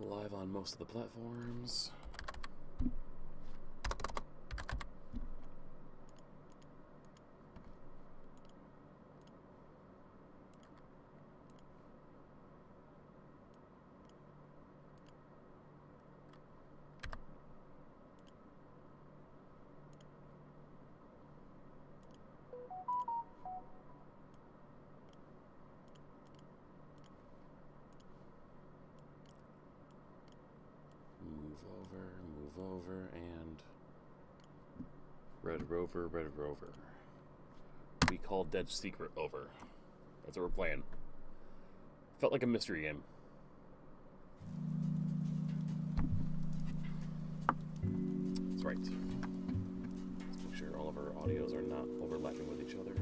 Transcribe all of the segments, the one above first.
Live on most of the platforms. Move over, and Red Rover. We call Dead Secret over. That's what we're playing. Felt like a mystery game. That's right. Let's make sure all of our audios are not overlapping with each other.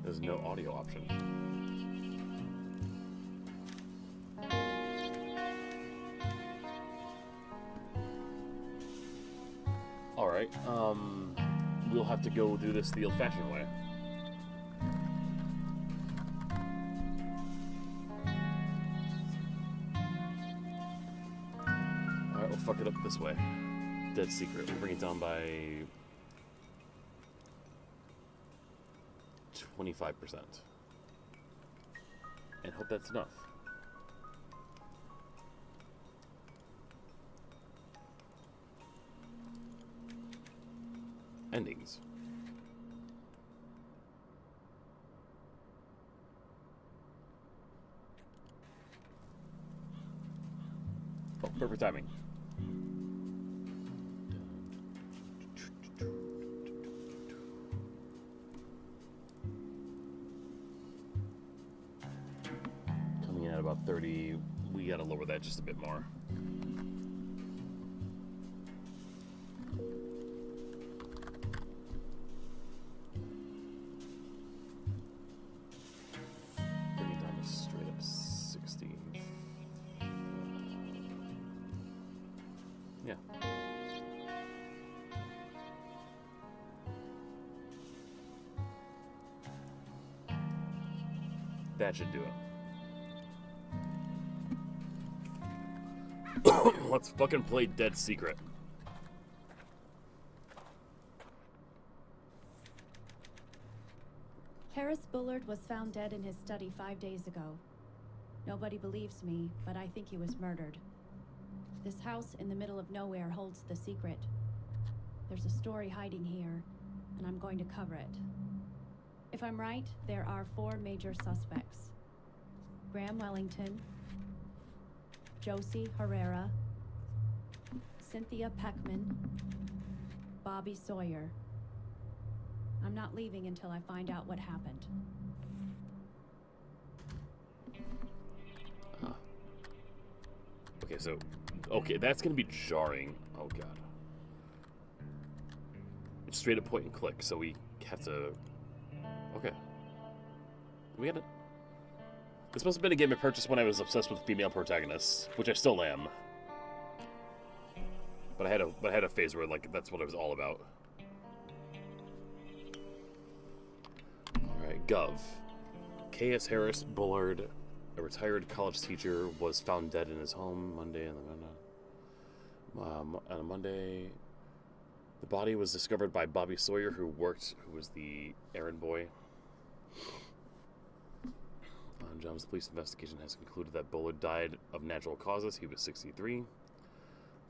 There's no audio option. Alright, we'll have to go do this the old-fashioned way. Alright, we'll fuck it up this way. Dead Secret. We'll bring it down by 25%. And hope that's enough. Endings. Oh, perfect timing. Coming in at about 30. We gotta lower that just a bit more. That should do it. Let's fucking play Dead Secret. Harris Bullard was found dead in his study 5 days ago. Nobody believes me, but I think he was murdered. This house in the middle of nowhere holds the secret. There's a story hiding here, and I'm going to cover it. If I'm right, there are 4 major suspects. Graham Wellington, Josie Herrera, Cynthia Peckman, Bobby Sawyer. I'm not leaving until I find out what happened. Huh. Okay, that's gonna be jarring. Oh god. It's straight up point and click, so we have to... Okay. We got it. This must have been a game I purchased when I was obsessed with female protagonists, which I still am. But I had a phase where like that's what it was all about. All right, Gov. K.S. Harris Bullard, a retired college teacher, was found dead in his home Monday. On a Monday, the body was discovered by Bobby Sawyer, who was the errand boy. John's police investigation has concluded that Bullard died of natural causes. He was 63.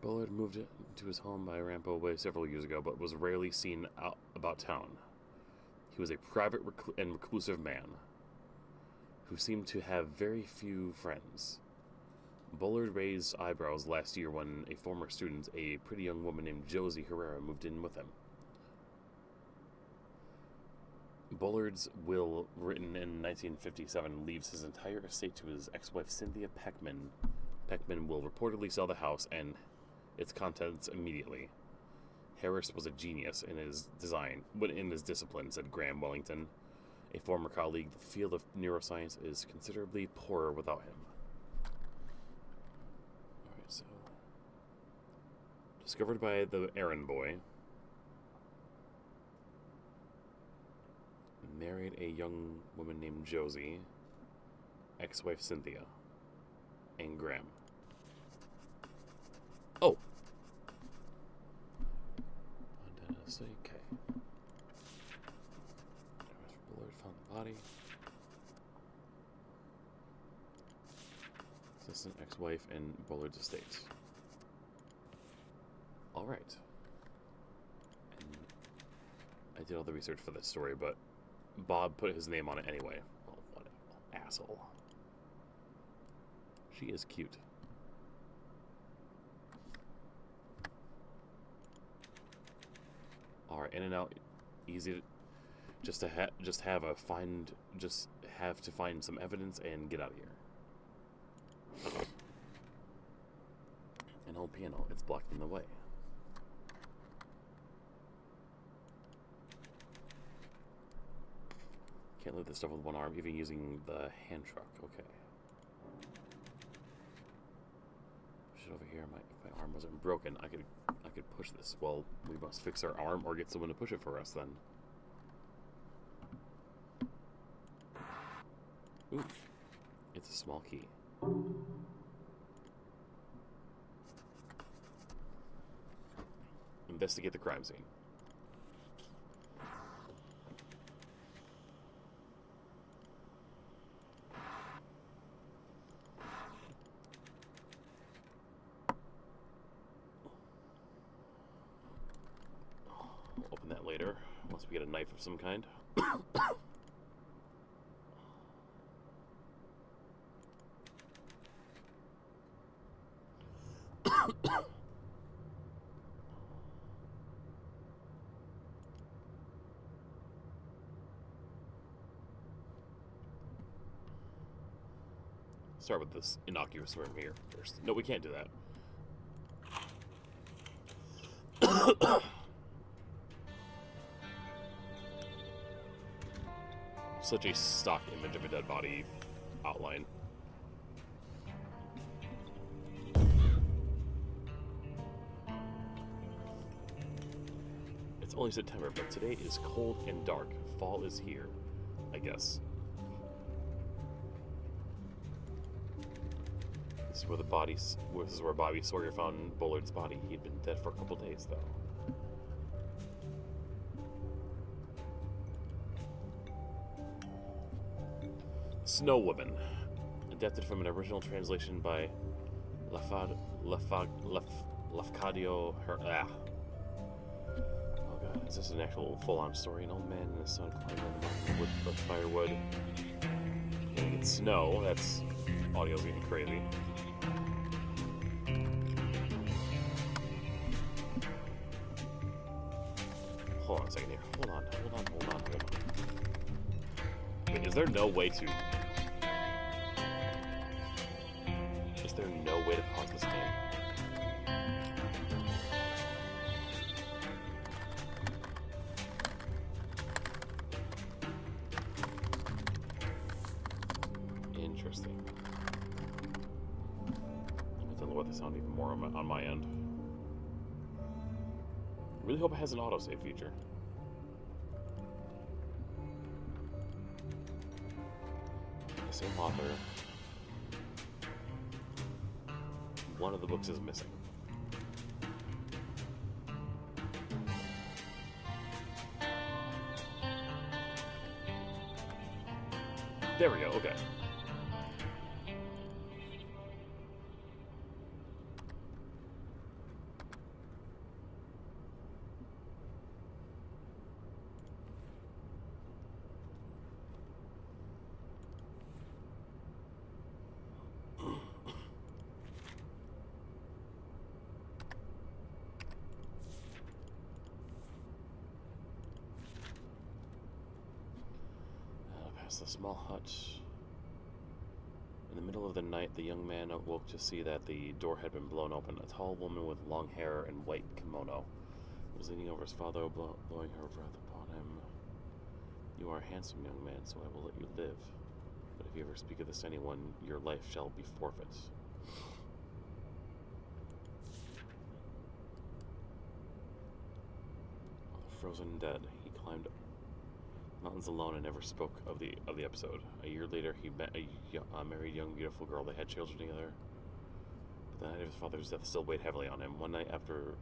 Bullard moved to his home by Rampo Way several years ago, but was rarely seen out about town. He was a private and reclusive man who seemed to have very few friends. Bullard raised eyebrows last year when a former student, a pretty young woman named Josie Herrera, moved in with him. Bullard's will, written in 1957, leaves his entire estate to his ex-wife Cynthia Peckman. Peckman will reportedly sell the house and its contents immediately. Harris was a genius in his discipline, said Graham Wellington, A former colleague, the field of neuroscience is considerably poorer without him. Alright, so... Discovered by the errand boy. Married a young woman named Josie. Ex-wife Cynthia. And Graham. Oh! Okay. Bullard found the body. Assistant ex-wife in Bullard's estates. Alright. I did all the research for this story, but Bob put his name on it anyway. Well, what an asshole. She is cute. Alright, in and out, easy to, just to have to find some evidence and get out of here. An old piano, it's blocking the way. Can't lift this stuff with one arm, even using the hand truck. Okay. Shit over here. If my arm wasn't broken, I could push this. Well, we must fix our arm or get someone to push it for us then. Ooh, it's a small key. Investigate the crime scene. We'll open that later, once we get a knife of some kind. Start with this innocuous room here first. No, we can't do that. Such a stock image of a dead body outline. It's only September, but today is cold and dark. Fall is here, I guess. This is where Bobby Sawyer found Bullard's body. He'd been dead for a couple days, though. Snow Woman, adapted from an original translation by Lafcadio. Oh god, is this an actual full-on story? An old man and his son climbing on the mountain with the firewood. Gonna get snow. That's audio's getting crazy. Hold on a second here. Hold on. Wait, is there no way to... Is there no way to pause this game? Interesting. I have to lower the sound even more on my end. Really hope it has an autosave feature. The same author. One of the books is missing. There we go, okay. The small hut. In the middle of the night, the young man awoke to see that the door had been blown open. A tall woman with long hair and white kimono was leaning over his father, blowing her breath upon him. You are a handsome young man, so I will let you live. But if you ever speak of this to anyone, your life shall be forfeit. Frozen dead. He climbed mountains alone and never spoke of the episode. A year later, he met a married young, beautiful girl. They had children together. But the night of his father's death still weighed heavily on him. One night, after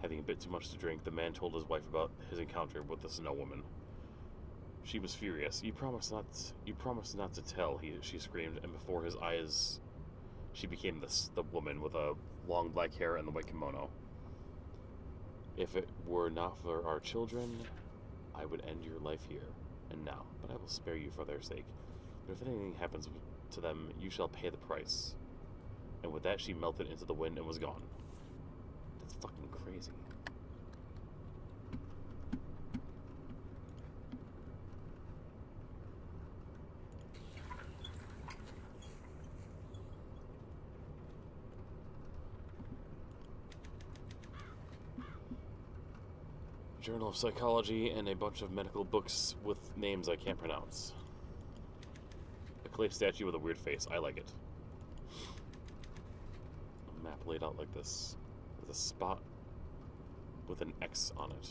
having a bit too much to drink, the man told his wife about his encounter with the Snow Woman. She was furious. You promised not to tell, she screamed, and before his eyes, she became the woman with a long black hair and the white kimono. If it were not for our children, I would end your life here and now, but I will spare you for their sake. But if anything happens to them, you shall pay the price. And with that, she melted into the wind and was gone. That's fucking crazy. Journal of Psychology and a bunch of medical books with names I can't pronounce. A clay statue with a weird face. I like it. A map laid out like this, with a spot with an X on it.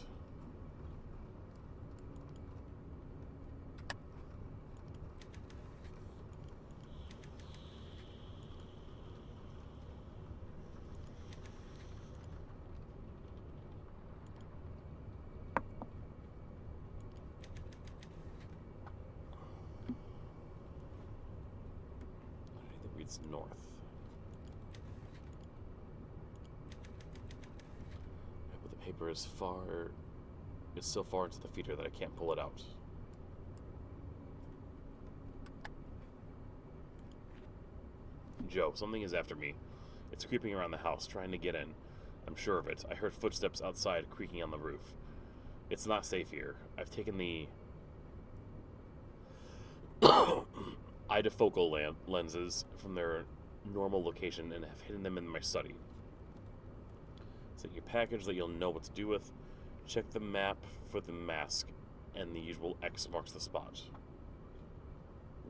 It's north. But the paper is so far into the feeder that I can't pull it out. Joe, something is after me. It's creeping around the house, trying to get in. I'm sure of it. I heard footsteps outside creaking on the roof. It's not safe here. I've taken the idafocal lenses from their normal location and have hidden them in my study. Send your package that you'll know what to do with. Check the map for the mask, and the usual X marks the spot.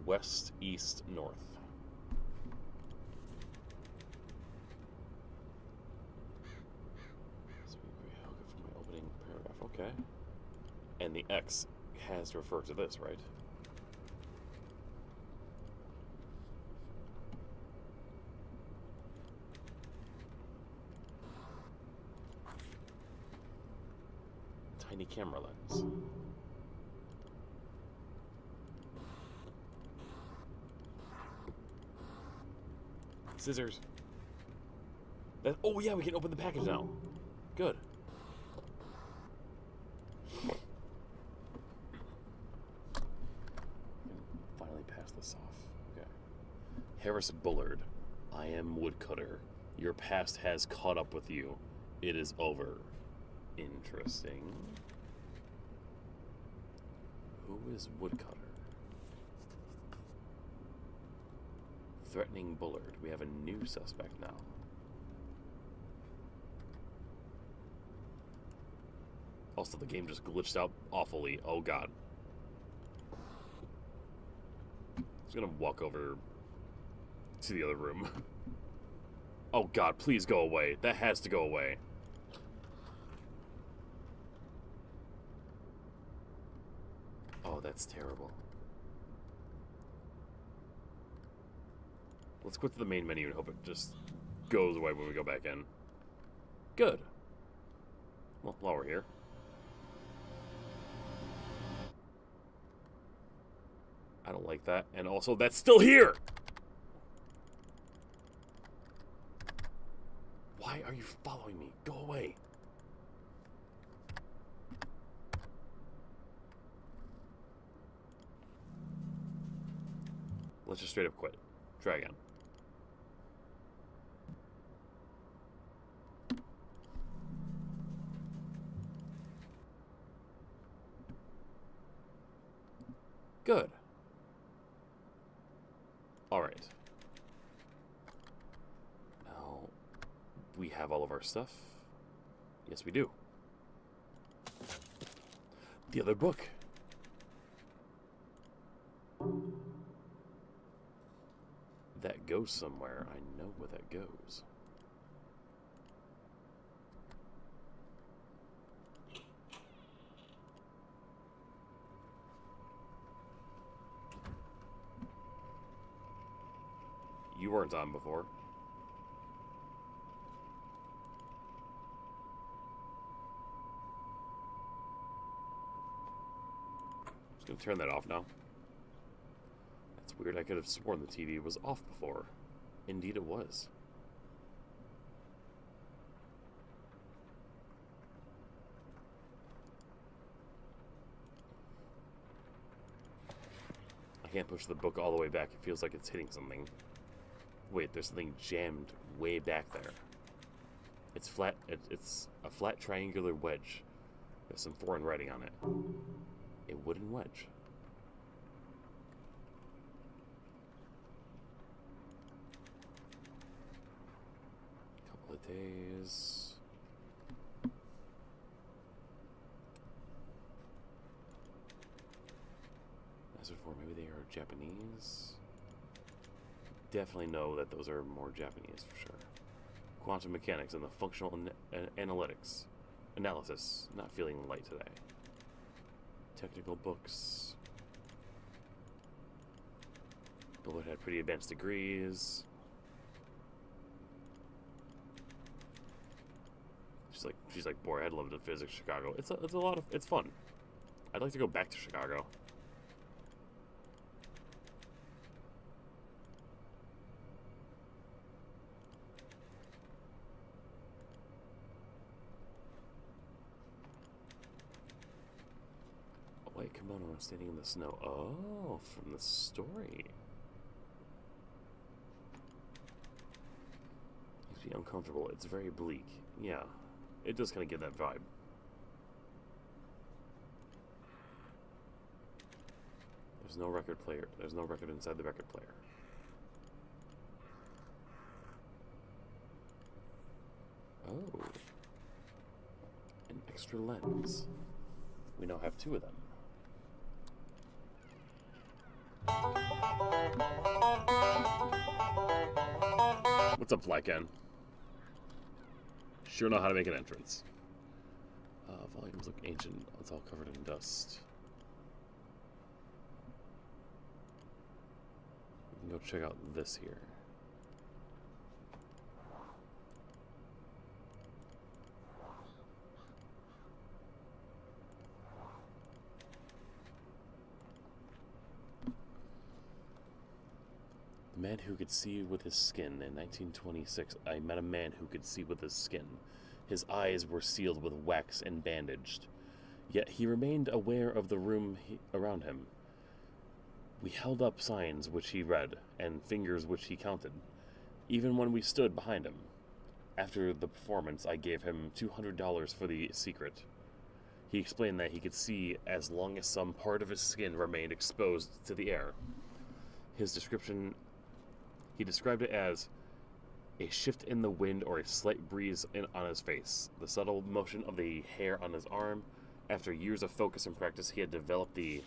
West, east, north. So for my opening paragraph, okay. And the X has to refer to this, right? Tiny camera lens. Scissors. Oh yeah, we can open the package now. Good. Finally pass this off. Okay. Harris Bullard. I am Woodcutter. Your past has caught up with you. It is over. Interesting. Who is Woodcutter? Threatening Bullard. We have a new suspect now. Also, the game just glitched out awfully. Oh god. I'm just gonna walk over to the other room. Oh god, please go away. That has to go away. Oh, that's terrible. Let's quit to the main menu and hope it just goes away when we go back in. Good. Well, while we're here. I don't like that. And also, that's still here! Why are you following me? Go away. Let's just straight up quit. Try again. Good. Alright. Now, we have all of our stuff. Yes, we do. The other book. That goes somewhere. I know where that goes. You weren't on before. Just gonna turn that off now. That's weird. I could have sworn the TV was off before. Indeed it was. I can't push the book all the way back. It feels like it's hitting something. Wait, there's something jammed way back there. It's flat. It's a flat triangular wedge. There's some foreign writing on it. A wooden wedge. Couple of days. As before, maybe they are Japanese. Definitely know that those are more Japanese for sure. Quantum mechanics and the functional analysis. Not feeling light today. Technical books. Bullet had pretty advanced degrees. She's like, boy, I'd love to visit Chicago. It's a lot of, it's fun. I'd like to go back to Chicago. White kimono standing in the snow. Oh, from the story. Makes me uncomfortable. It's very bleak. Yeah, it does kind of give that vibe. There's no record player. There's no record inside the record player. Oh. An extra lens. We now have 2 of them. What's up, Flycan? Sure know how to make an entrance. Volumes look ancient. It's all covered in dust. We can go check out this here. The man who could see with his skin. In 1926, I met a man who could see with his skin. His eyes were sealed with wax and bandaged. Yet he remained aware of the room around him. We held up signs which he read, and fingers which he counted, even when we stood behind him. After the performance, I gave him $200 for the secret. He explained that he could see as long as some part of his skin remained exposed to the air. His description... He described it as a shift in the wind or a slight breeze on his face, the subtle motion of the hair on his arm. After years of focus and practice, he had developed the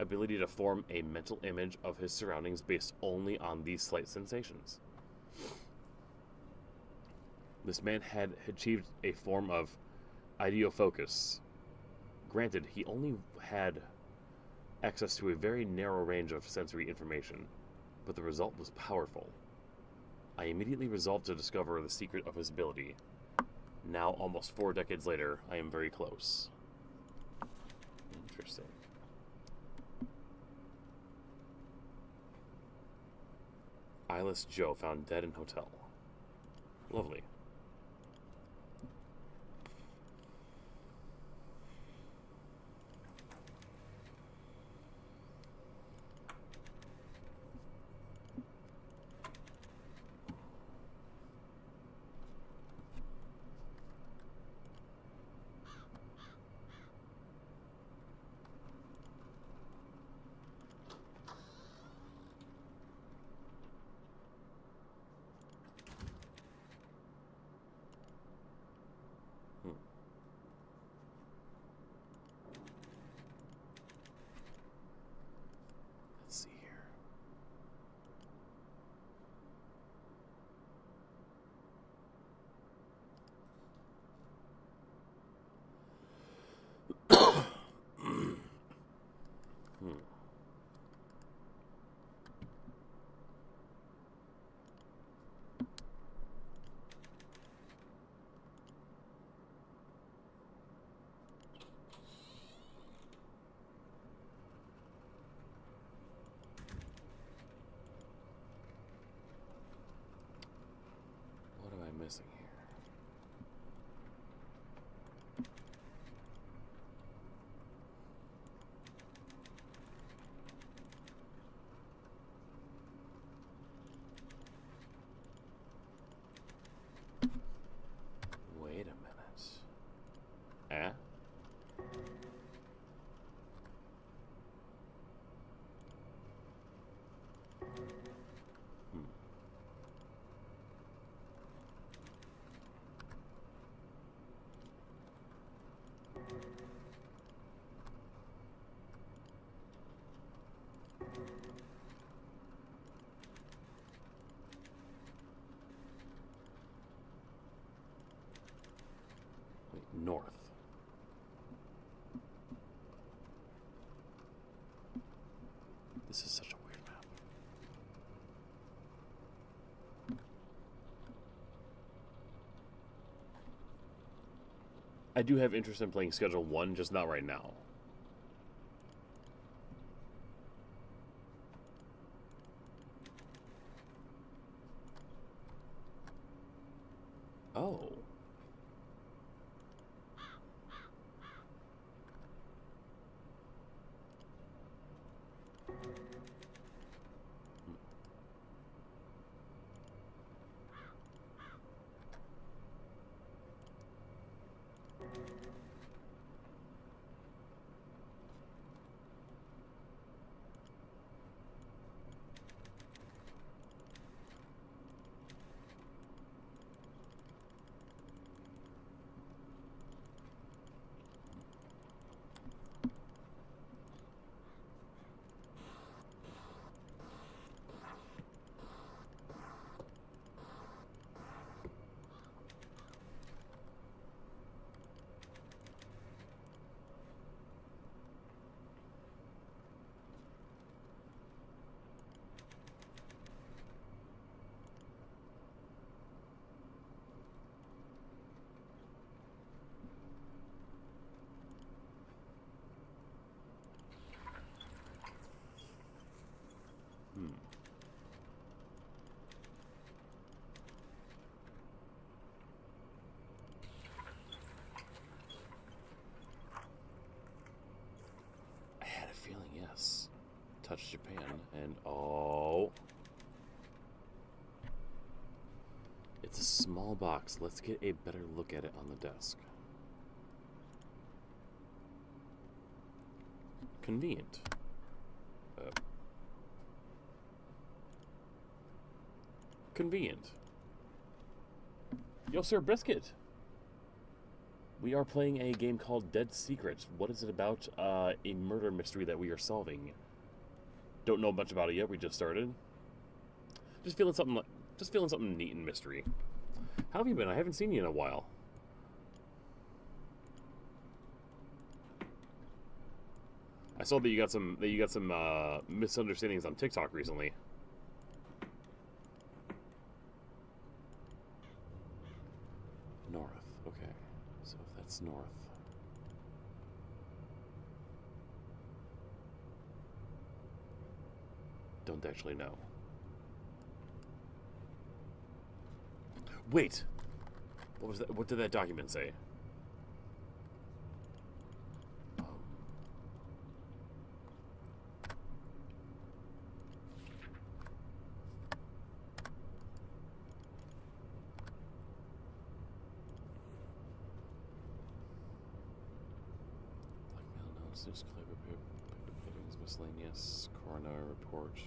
ability to form a mental image of his surroundings based only on these slight sensations. This man had achieved a form of ideofocus. Granted, he only had access to a very narrow range of sensory information, but the result was powerful. I immediately resolved to discover the secret of his ability. Now, almost 4 decades later, I am very close. Interesting. Eyeless Joe found dead in hotel. Lovely. missing here? Wait a minute. Eh? Wait, north. This is such a weird map. I do have interest in playing Schedule 1, just not right now. Oh. I had a feeling, yes. Touch Japan, and oh. It's a small box. Let's get a better look at it on the desk. Convenient. Convenient. Yo, Sir Biscuit. We are playing a game called Dead Secret. What is it about? A murder mystery that we are solving. Don't know much about it yet. We just started. Just feeling something neat and mystery. How have you been? I haven't seen you in a while. I saw that you got some misunderstandings on TikTok recently. North. Okay. So if that's north. Don't actually know. Wait. What was that? What did that document say? Blackmail notes, newspaper clippings, miscellaneous, coroner report.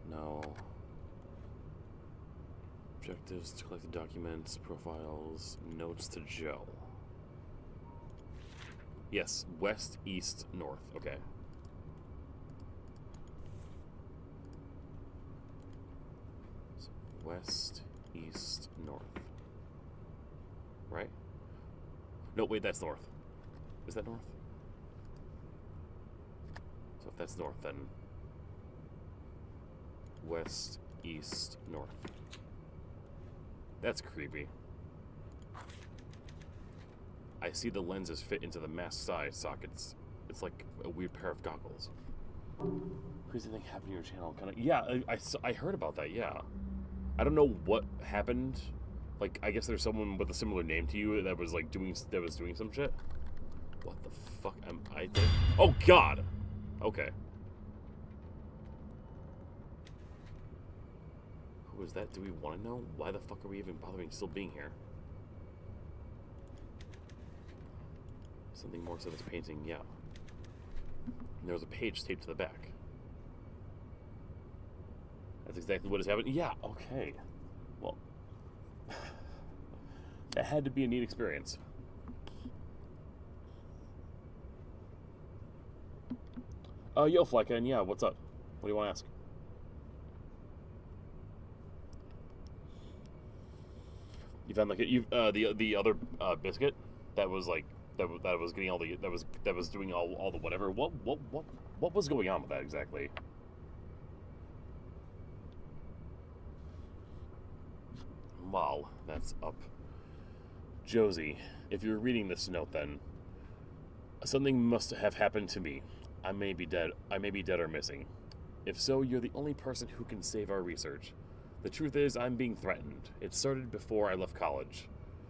No. Objectives to collect the documents, profiles, notes to Joe. Yes, west, east, north. Okay. So west, east, north. Right? No, wait, that's north. Is that north? So if that's north, then west, east, north. That's creepy. I see the lenses fit into the mask side sockets. It's like a weird pair of goggles. Crazy thing happened to your channel. Kind of. Yeah, I heard about that. Yeah. I don't know what happened Like, I guess there's someone with a similar name to you that was, like, doing some shit? What the fuck am I doing? Oh, God! Okay. Who is that? Do we want to know? Why the fuck are we even bothering still being here? Something more to this painting, yeah. And there was a page taped to the back. That's exactly what has happened. Yeah, okay. Well, that had to be a neat experience. Yo, Flycan, yeah, what's up? What do you want to ask? You found like the other biscuit that was like that was getting all the that was doing all the whatever. What was going on with that exactly? Wow, that's up. Josie, if you're reading this note, then something must have happened to me. I may be dead or missing. If so, you're the only person who can save our research. The truth is, I'm being threatened. It started before I left college.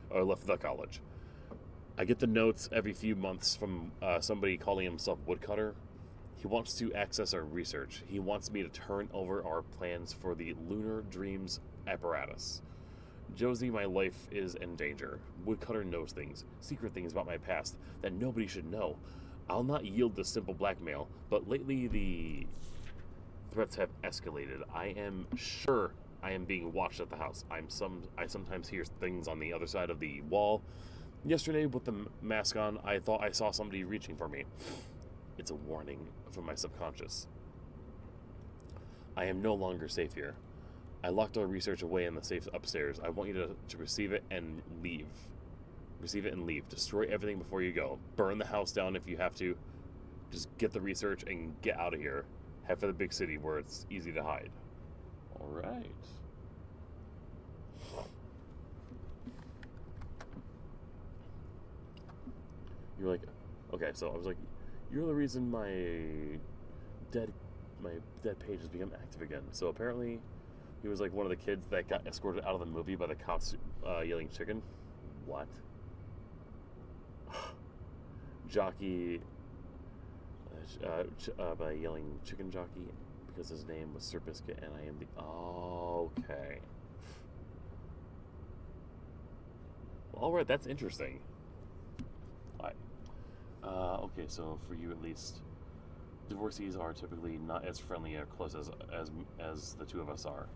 Or left the college. I get the notes every few months from somebody calling himself Woodcutter. He wants to access our research. He wants me to turn over our plans for the Lunar Dreams apparatus. Josie, my life is in danger. Woodcutter knows things, secret things about my past that nobody should know. I'll not yield to simple blackmail, but lately the threats have escalated. I am sure I am being watched at the house. I sometimes hear things on the other side of the wall. Yesterday, with the mask on, I thought I saw somebody reaching for me. It's a warning from my subconscious. I am no longer safe here. I locked our research away in the safe upstairs. I want you to receive it and leave. Receive it and leave. Destroy everything before you go. Burn the house down if you have to. Just get the research and get out of here. Head for the big city where it's easy to hide. Alright. You're like, okay, so I was like, you're the reason my dead page has become active again. So apparently he was like one of the kids that got escorted out of the movie by the cops yelling chicken. What? Jockey by yelling chicken jockey because his name was Sir Biscuit and I am the... Oh, okay. Alright, that's interesting. Alright. Okay, so for you at least, divorcees are typically not as friendly or close as the two of us are.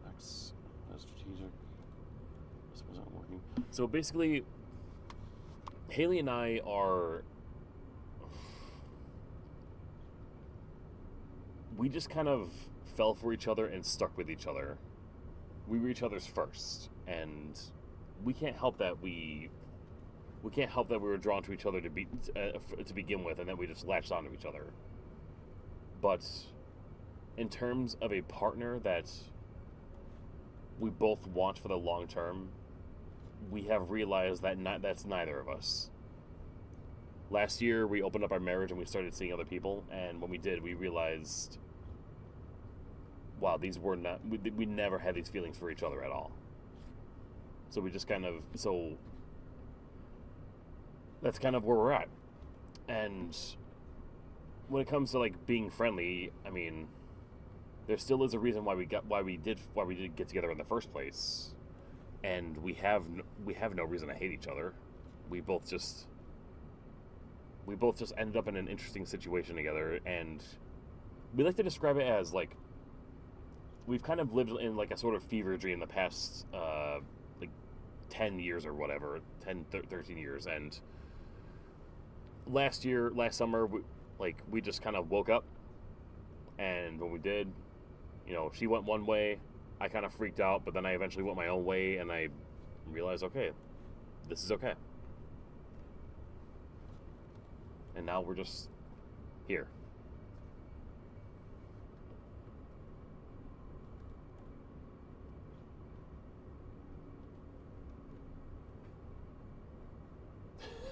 X, strategic. This wasn't working. So basically, Haley and I are... We just kind of fell for each other and stuck with each other. We were each other's first, and we can't help that we were drawn to each other to begin with, and then we just latched onto each other. But in terms of a partner that we both want for the long term, we have realized that that's neither of us. Last year, we opened up our marriage and we started seeing other people, and when we did, we realized, wow, these were not... We never had these feelings for each other at all. So we just kind of... So that's kind of where we're at. And when it comes to, like, being friendly, I mean, there still is a reason why we did get together in the first place. And we have no reason to hate each other. We both just ended up in an interesting situation together, and we like to describe it as, like, we've kind of lived in, like, a sort of fever dream the past, like, 10 years or whatever, 13 years, and last summer, we just kind of woke up, and when we did, you know, she went one way, I kind of freaked out, but then I eventually went my own way, and I realized, okay, this is okay. And now we're just here.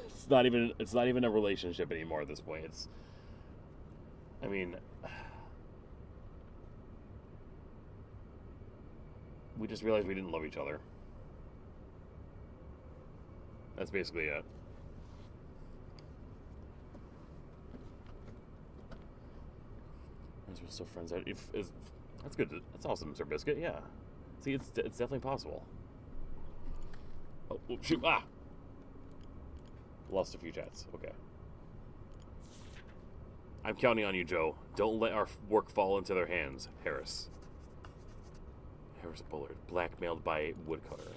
It's not even a relationship anymore at this point. We just realized we didn't love each other. That's basically it. We're still friends. That's good. That's awesome, Sir Biscuit. Yeah. See, it's definitely possible. Oh, shoot! Ah! Lost a few chats. Okay. I'm counting on you, Joe. Don't let our work fall into their hands, Harris. Harris Bullard, blackmailed by Woodcutter.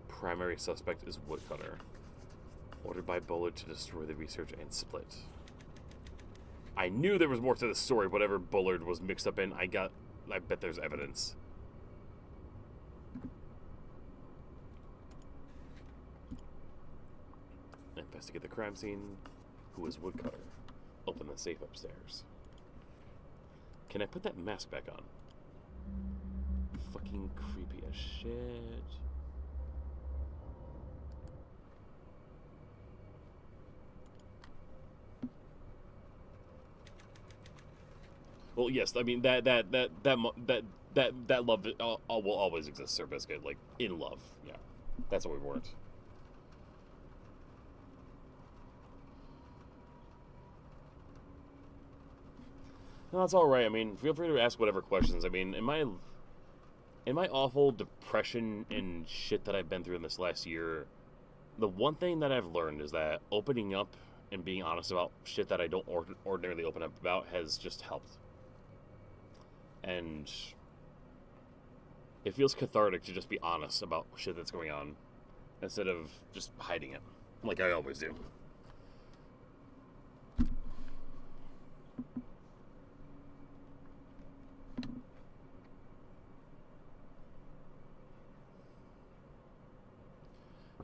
Primary suspect is Woodcutter. Ordered by Bullard to destroy the research and split. I knew there was more to the story. Whatever Bullard was mixed up in, I bet there's evidence. Investigate the crime scene. Who is Woodcutter? Open the safe upstairs. Can I put that mask back on? Fucking creepy as shit. Well, yes, I mean that love will always exist, Sir Biscuit. Like in love, yeah, that's what we weren't. No, that's all right. I mean, feel free to ask whatever questions. I mean, in my awful depression and shit that I've been through in this last year, the one thing that I've learned is that opening up and being honest about shit that I don't ordinarily open up about has just helped. And it feels cathartic to just be honest about shit that's going on instead of just hiding it, like I always do.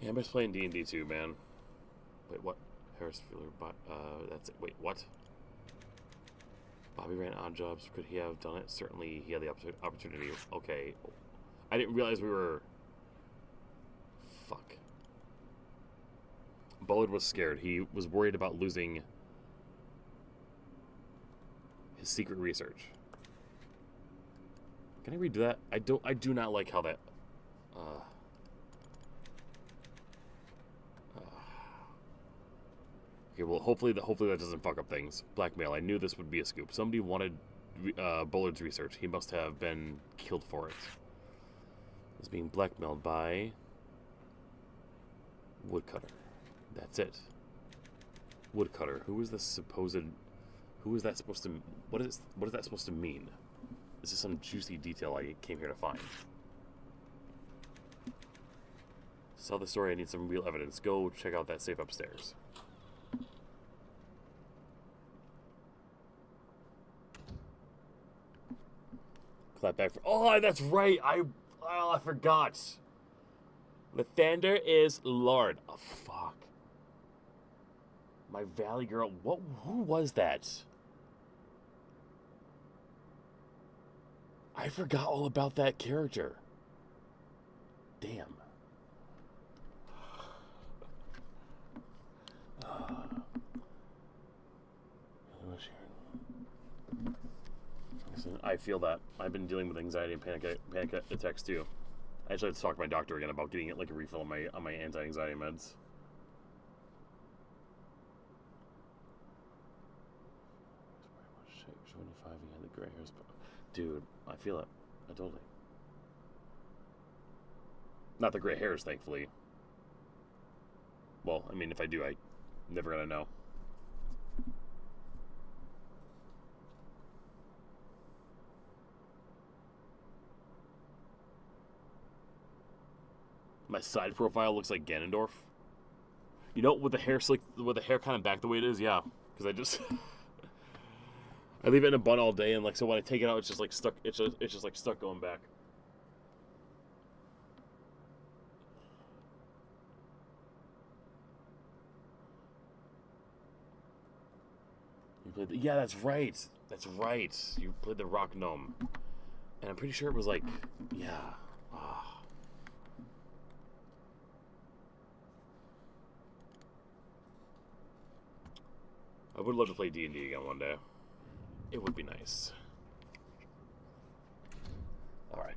Yeah, I'm just playing D&D too, man. Wait, what? Harris Fuller, that's it. Wait, what? Bobby ran odd jobs. Could he have done it? Certainly, he had the opportunity. Okay. I didn't realize we were... Fuck. Bullard was scared. He was worried about losing his secret research. Can I redo that? I do not like how that... Okay, well, hopefully that doesn't fuck up things. Blackmail. I knew this would be a scoop. Somebody wanted Bullard's research. He must have been killed for it. Was being blackmailed by Woodcutter. That's it. Woodcutter. Who is this supposed? Who is that supposed to? What is that supposed to mean? This is some juicy detail I came here to find. To tell the story, I need some real evidence. Go check out that safe upstairs. Clap back for... Oh, that's right. I forgot. Lathander is Lord. Oh, fuck. My Valley Girl. Who was that? I forgot all about that character. Damn. I feel that. I've been dealing with anxiety and panic attacks too. I actually have to talk to my doctor again about getting like a refill on my anti-anxiety meds. Shit, 25 again. The gray hairs, dude. I feel it. I totally. Not the gray hairs, thankfully. Well, I mean, if I do, I'm never gonna know. My side profile looks like Ganondorf. You know, with the hair kind of back the way it is, yeah. Because I just I leave it in a bun all day, and like so when I take it out, it's just like stuck. It's just like stuck going back. You played yeah, that's right. That's right. You played the Rock Gnome, and I'm pretty sure it was like yeah. I would love to play D&D again one day. It would be nice. Alright.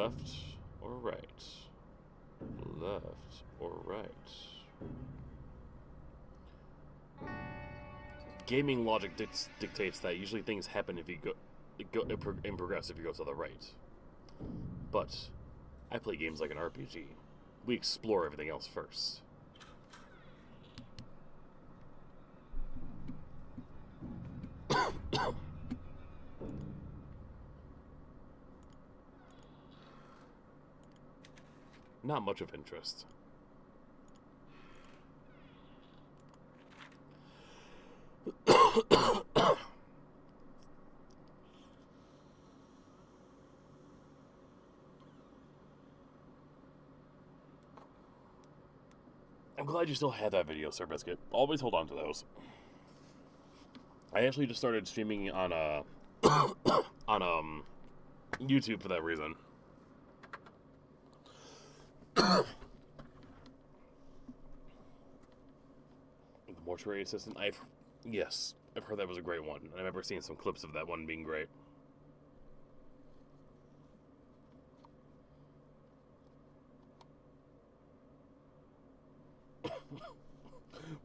Left or right? Left or right? Gaming logic dictates that usually things happen if you go in progress if you go to the right. But I play games like an RPG. We explore everything else first. Not much of interest. I'm glad you still have that video, Sir Biscuit. Always hold on to those. I actually just started streaming on on YouTube for that reason. The Mortuary Assistant. Yes, I've heard that was a great one. I remember seeing some clips of that one being great.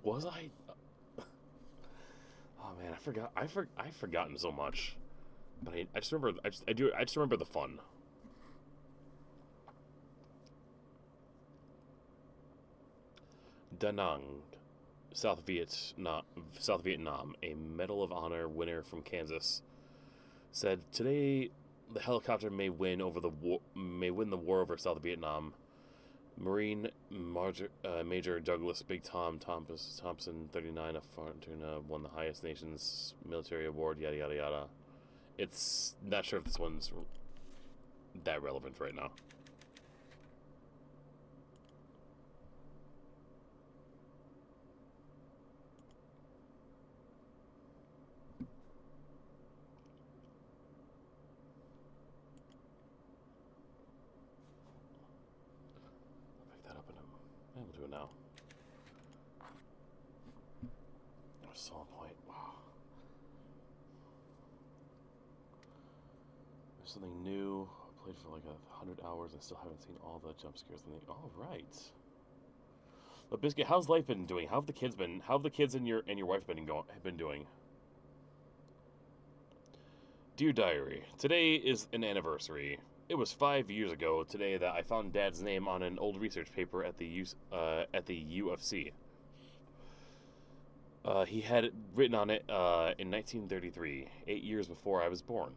Was I? Oh man, I forgot. I've forgotten so much, but I just remember. I just remember the fun. Da Nang, South Vietnam, a Medal of Honor winner from Kansas, said today the helicopter may win the war over South Vietnam. Marine Major Douglas Big Tom Thompson, 39, of Fortuna, won the highest nation's military award, yada yada yada. It's not sure if this one's that relevant right now. We'll do it now. So on point. Wow. There's something new. I played for like 100 hours and still haven't seen all the jump scares. All right. But Biscuit, how's life been doing? How have the kids been? How have the kids and your wife been doing? Dear Diary, today is an anniversary. It was 5 years ago today that I found Dad's name on an old research paper at the UFC. He had it written on it in 1933, 8 years before I was born.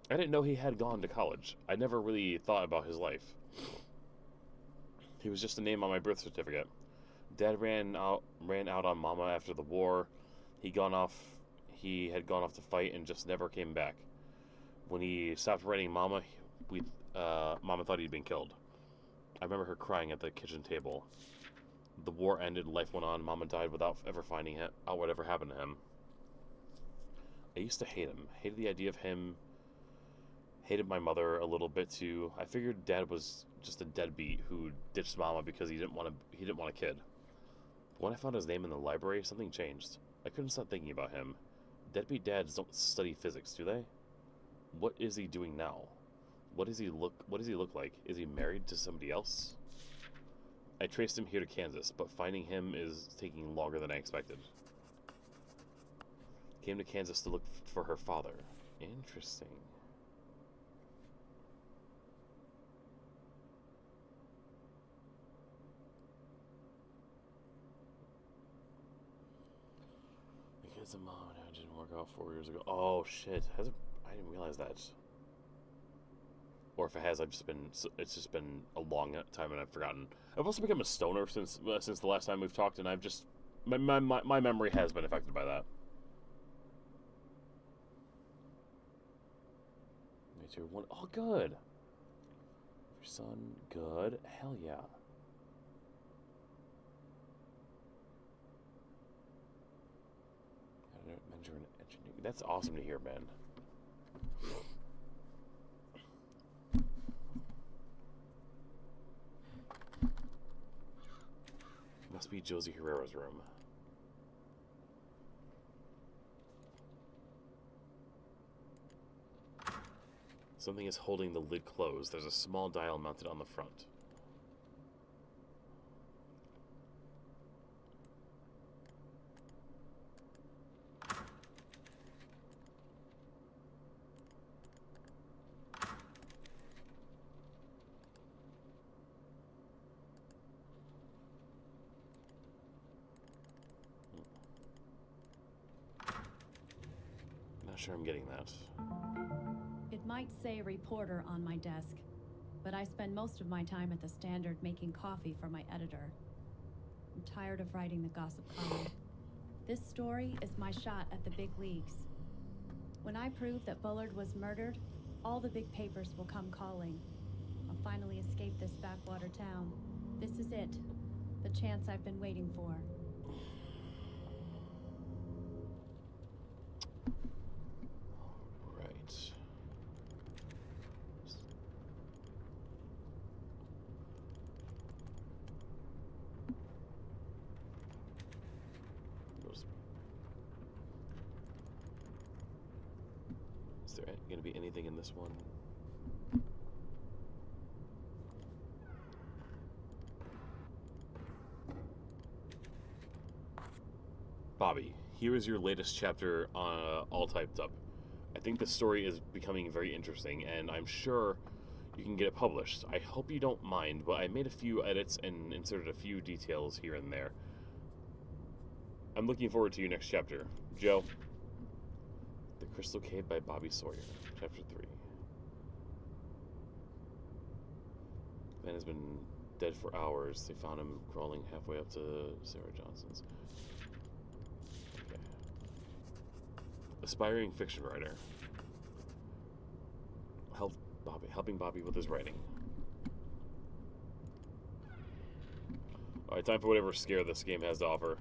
I didn't know he had gone to college. I never really thought about his life. He was just a name on my birth certificate. Dad ran out on Mama after the war. He had gone off to fight and just never came back. When he stopped writing Mama, Mama thought he'd been killed. I remember her crying at the kitchen table. The war ended, life went on. Mama died without ever finding out whatever happened to him. I used to hate him. Hated the idea of him. Hated my mother a little bit too. I figured Dad was just a deadbeat who ditched Mama because he didn't want a kid. But when I found his name in the library, something changed. I couldn't stop thinking about him. Deadbeat dads don't study physics, do they? What is he doing now? What does he look like? Is he married to somebody else? I traced him here to Kansas, but finding him is taking longer than I expected. Came to Kansas to look for her father. Interesting. Because the mom and I didn't work out 4 years ago. Oh shit! I didn't realize that. Or if it has, it's just been a long time and I've forgotten. I've also become a stoner since the last time we've talked, and I've just my memory has been affected by that. Major one, oh good. Your son, good. Hell yeah. Major in engineering. That's awesome to hear, man. Must be Josie Herrera's room. Something is holding the lid closed. There's a small dial mounted on the front. Not sure I'm getting that. It might say reporter on my desk, but I spend most of my time at the Standard making coffee for my editor. I'm tired of writing the gossip column. This story is my shot at the big leagues. When I prove that Bullard was murdered, all the big papers will come calling. I'll finally escape this backwater town. This is it. The chance I've been waiting for. Is there going to be anything in this one? Bobby, here is your latest chapter, all typed up. I think the story is becoming very interesting, and I'm sure you can get it published. I hope you don't mind, but I made a few edits and inserted a few details here and there. I'm looking forward to your next chapter. Joe. The Crystal Cave by Bobby Sawyer, Chapter 3. The man has been dead for hours. They found him crawling halfway up to Sarah Johnson's. Okay. Aspiring fiction writer. Helping Bobby with his writing. Alright, time for whatever scare this game has to offer.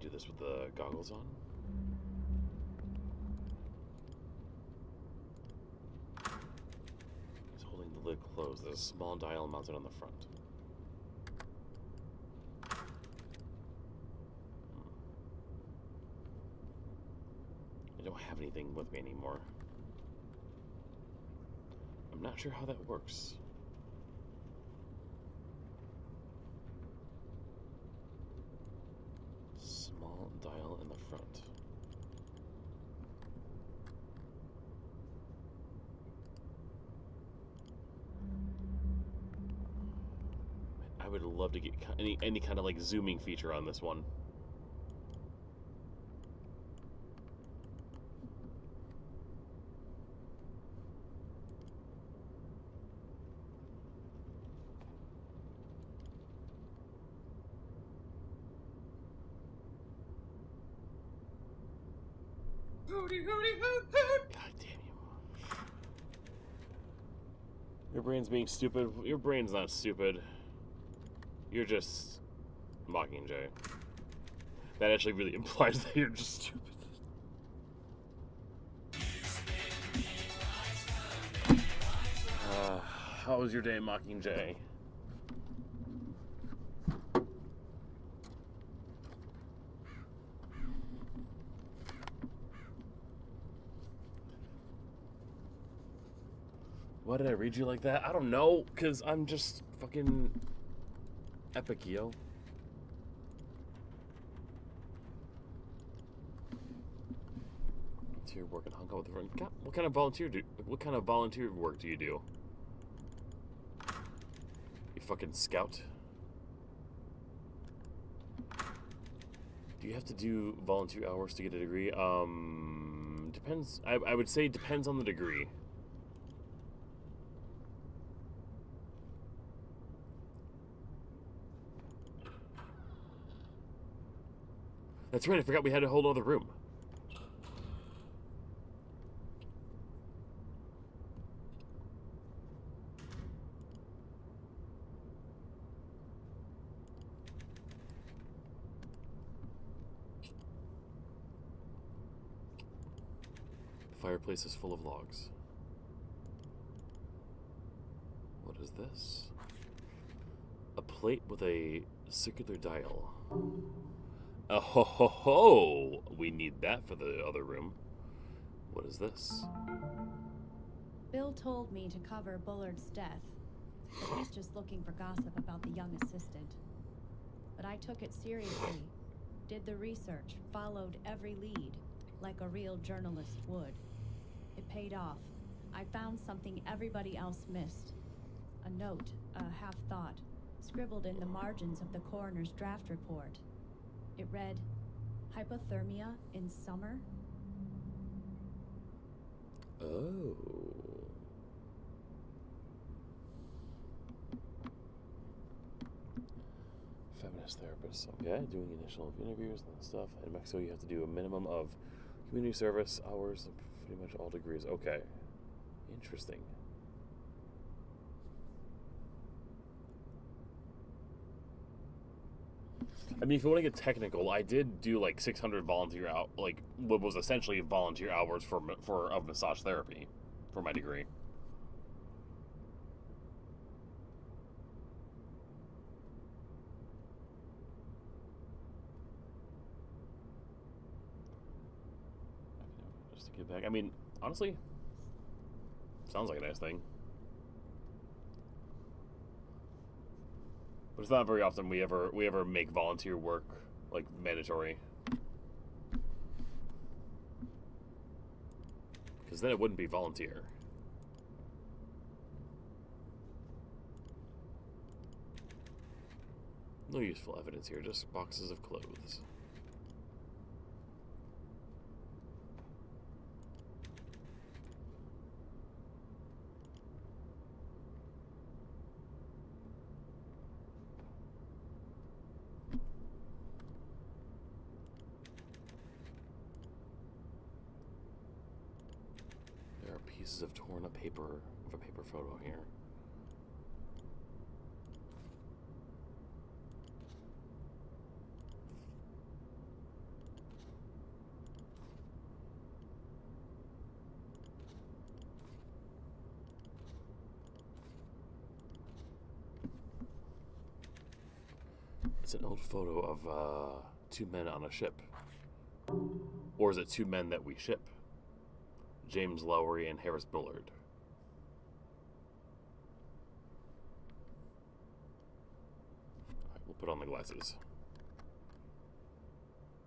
Do this with the goggles on. He's holding the lid closed. There's a small dial mounted on the front. I don't have anything with me anymore. I'm not sure how that works. Dial in the front. I would love to get any kind of like zooming feature on this one. God damn you. Your brain's being stupid. Your brain's not stupid. You're just Mockingjay. That actually really implies that you're just stupid. How was your day, Mockingjay? Why did I read you like that? I don't know, because I'm just fucking epic, yo. Volunteer work and hung out with everyone. God, what kind of volunteer work do you do? You fucking scout? Do you have to do volunteer hours to get a degree? Depends. I would say depends on the degree. That's right, I forgot we had a whole other room. Fireplace is full of logs. What is this? A plate with a circular dial. Oh ho ho ho! We need that for the other room. What is this? Bill told me to cover Bullard's death, but he's just looking for gossip about the young assistant. But I took it seriously, did the research, followed every lead, like a real journalist would. It paid off. I found something everybody else missed. A note, a half-thought, scribbled in the margins of the coroner's draft report. It read, "Hypothermia in summer?" Oh. Feminist therapist. Okay, doing initial interviews and stuff. In Mexico, you have to do a minimum of community service hours, pretty much all degrees. Okay. Interesting. I mean, if you want to get technical, I did do like 600 volunteer like what was essentially volunteer hours of massage therapy for my degree. Just to get back, I mean, honestly, sounds like a nice thing. But it's not very often we ever make volunteer work like mandatory. Because then it wouldn't be volunteer. No useful evidence here, just boxes of clothes. Pieces of torn up paper of a paper photo here. It's an old photo of two men on a ship. Or is it two men that we ship? James Lowry and Harris Bullard. Alright, we'll put on the glasses.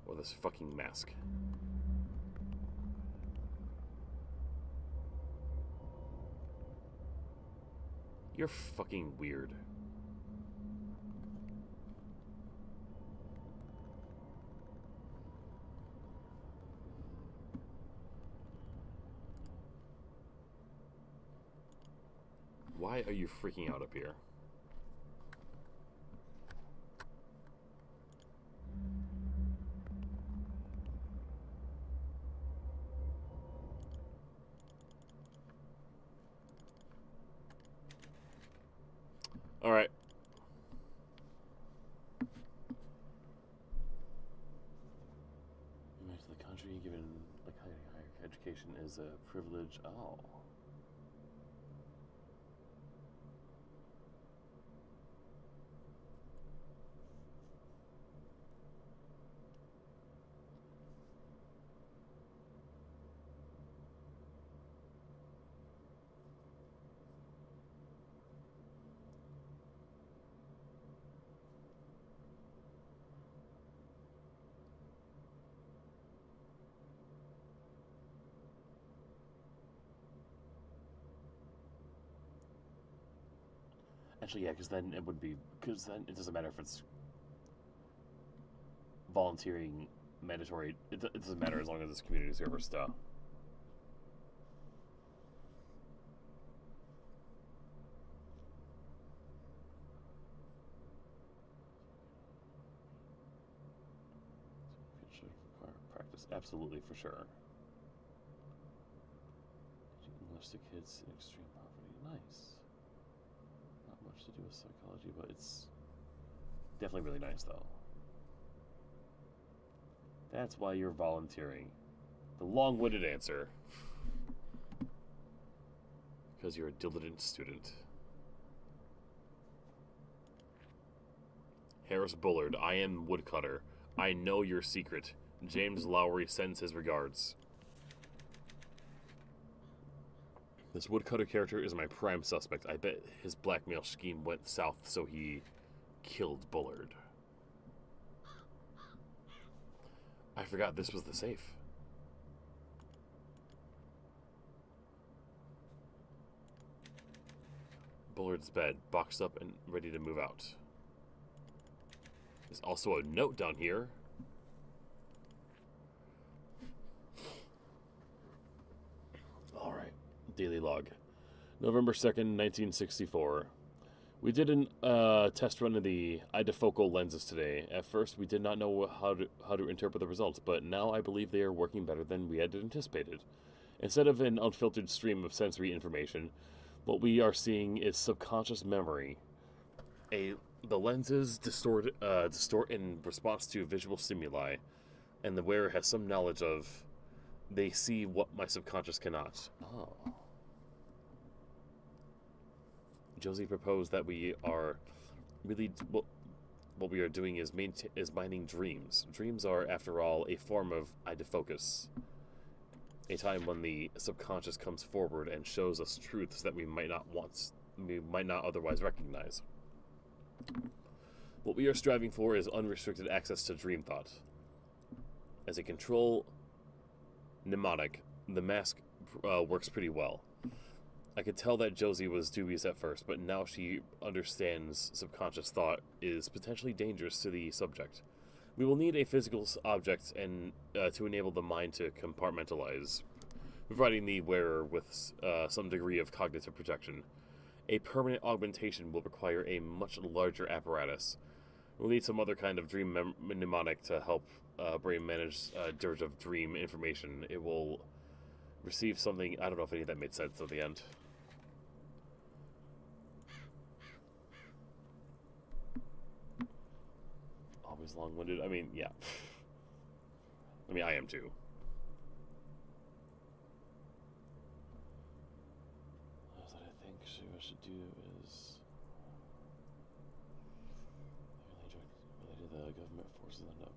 Or this fucking mask. You're fucking weird. Why are you freaking out up here? All right. Image of the country given like higher education is a privilege. Oh. Actually, yeah, because then it would be... Because then it doesn't matter if it's volunteering, mandatory. It doesn't matter as long as it's community service stuff. It should require practice. Absolutely, for sure. English to kids in extreme poverty. Nice. Much to do with psychology, but it's definitely really nice though. That's why you're volunteering. The long-winded answer. Because you're a diligent student. Harris Bullard, I am Woodcutter. I know your secret. James Lowry sends his regards. This Woodcutter character is my prime suspect. I bet his blackmail scheme went south, so he killed Bullard. I forgot this was the safe. Bullard's bed, boxed up and ready to move out. There's also a note down here. Alright. Daily log. November 2nd, 1964. We did a test run of the idifocal lenses today. At first, we did not know how to interpret the results, but now I believe they are working better than we had anticipated. Instead of an unfiltered stream of sensory information, what we are seeing is subconscious memory. The lenses distort in response to visual stimuli, and the wearer has some knowledge of. They see what my subconscious cannot. Oh. Josie proposed that we are really what we are doing is mining dreams. Dreams are, after all, a form of idifocus. A time when the subconscious comes forward and shows us truths that we might not otherwise recognize. What we are striving for is unrestricted access to dream thought. As a control mnemonic, the mask works pretty well. I could tell that Josie was dubious at first, but now she understands subconscious thought is potentially dangerous to the subject. We will need a physical object and to enable the mind to compartmentalize, providing the wearer with some degree of cognitive protection. A permanent augmentation will require a much larger apparatus. We'll need some other kind of dream mnemonic to help brain manage dearth of dream information. It will receive something. I don't know if any of that made sense at the end. Always long-winded. I mean, yeah. I mean, I am too. What I think what should do is related to the government forces end up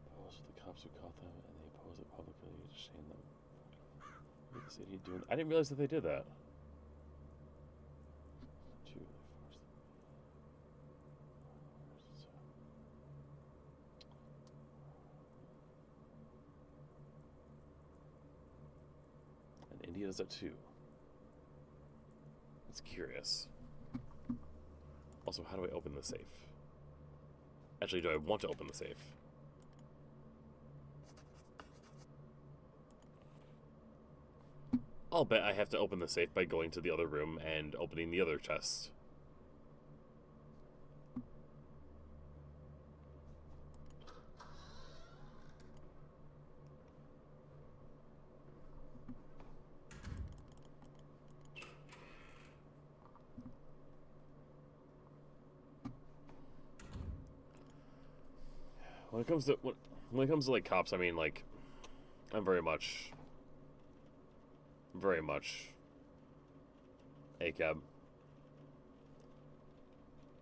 opposed with the cops who caught them, and they oppose it publicly to shame them. What is this idiot doing? I didn't realize that they did that. India does that too. It's curious. Also, how do I open the safe? Actually, do I want to open the safe? I'll bet I have to open the safe by going to the other room and opening the other chest. When it comes to like cops, I mean, like, I'm very much ACAB.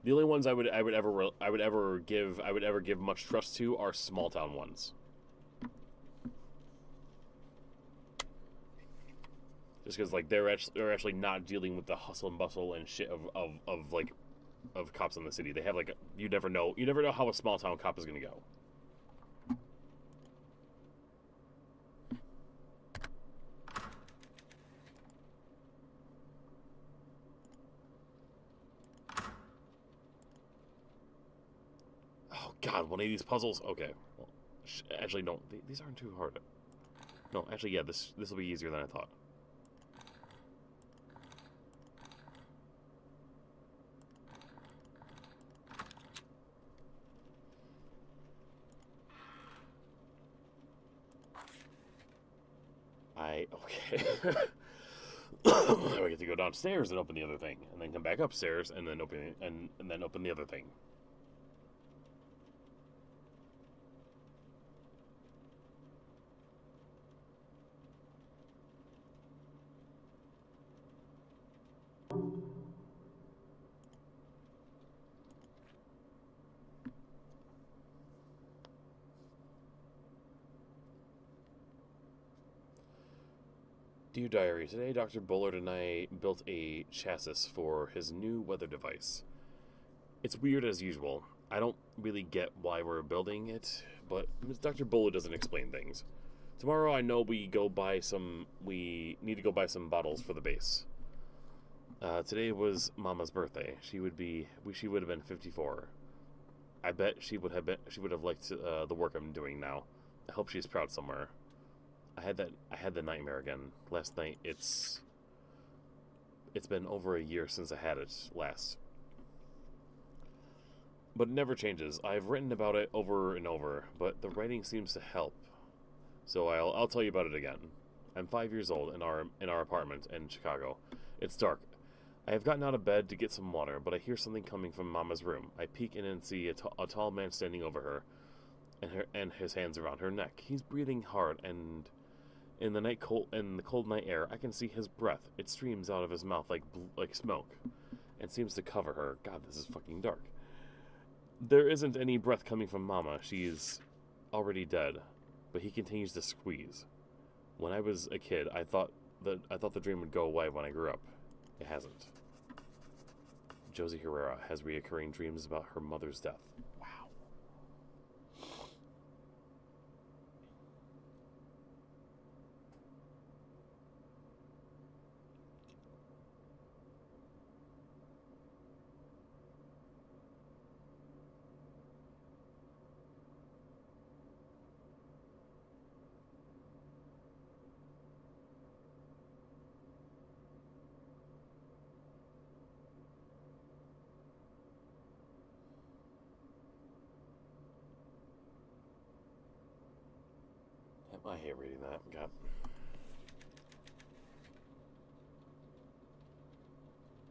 The only ones I would ever give much trust to are small town ones. Just because like they're actually not dealing with the hustle and bustle and shit of cops in the city. They have like you never know how a small town cop is gonna go. God, one of these puzzles. Okay, well, actually, no, these aren't too hard. No, actually, yeah, this will be easier than I thought. Okay. Now I get to go downstairs and open the other thing, and then come back upstairs and then open the other thing. Dear Diary, today Dr. Bullard and I built a chassis for his new weather device. It's weird as usual. I don't really get why we're building it, but Dr. Bullard doesn't explain things. Tomorrow I know we need to go buy some bottles for the base. Today was Mama's birthday. She would have been 54. I bet she would have liked the work I'm doing now. I hope she's proud somewhere. I had the nightmare again last night. It's been over a year since I had it last. But it never changes. I've written about it over and over, but the writing seems to help. So I'll tell you about it again. I'm 5 years old in our apartment in Chicago. It's dark. I have gotten out of bed to get some water, but I hear something coming from Mama's room. I peek in and see a tall man standing over her, and his hands around her neck. He's breathing hard, and in the cold night air, I can see his breath. It streams out of his mouth like smoke, and seems to cover her. God, this is fucking dark. There isn't any breath coming from Mama. She's already dead, but he continues to squeeze. When I was a kid, I thought the dream would go away when I grew up. It hasn't. Josie Herrera has reoccurring dreams about her mother's death. Wow. I hate reading that. God.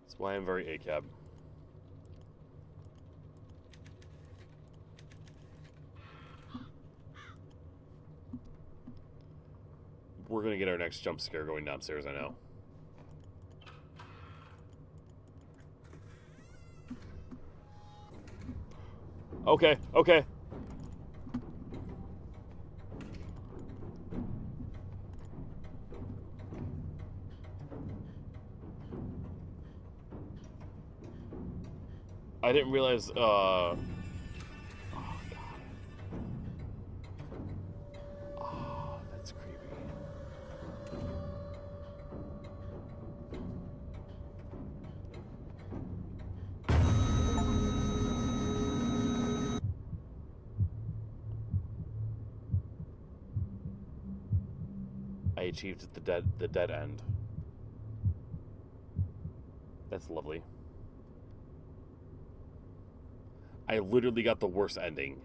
That's why I'm very ACAB. We're gonna get our next jump scare going downstairs, I know. Okay, okay. I didn't realize, oh, God. Oh, that's creepy. I achieved the dead end. That's lovely. I literally got the worst ending.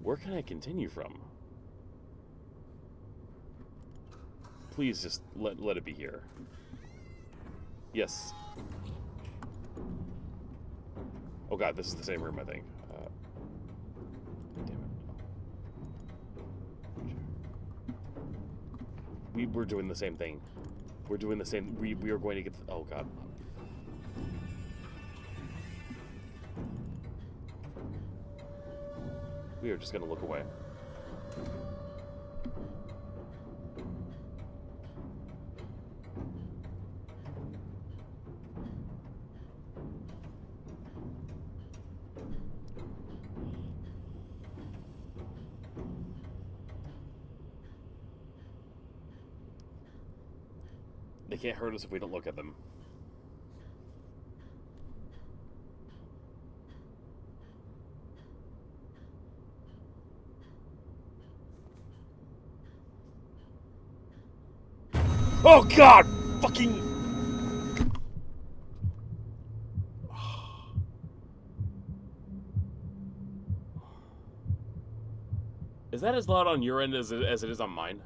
Where can I continue from? Please just let it be here. Yes. Oh God, this is the same room, I think. Damn it. We're doing the same thing. We're doing the same. We are going to get. Oh God. We are just going to look away. They can't hurt us if we don't look at them. Oh God! Fucking... Is that as loud on your end as it is on mine?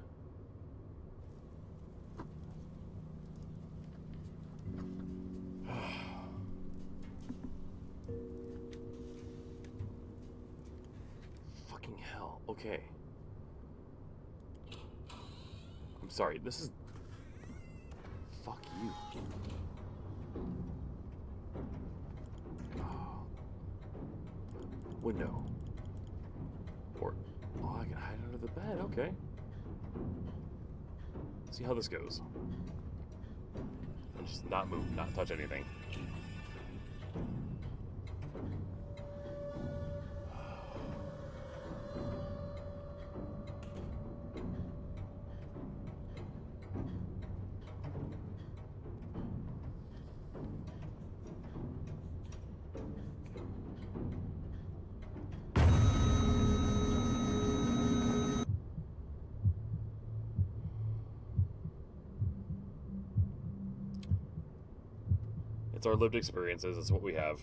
Fucking hell. Okay. I'm sorry, this is... Fuck you. Oh. Window. Or... Oh, I can hide under the bed. Okay. See how this goes. And just not move, not touch anything. It's our lived experiences. It's what we have.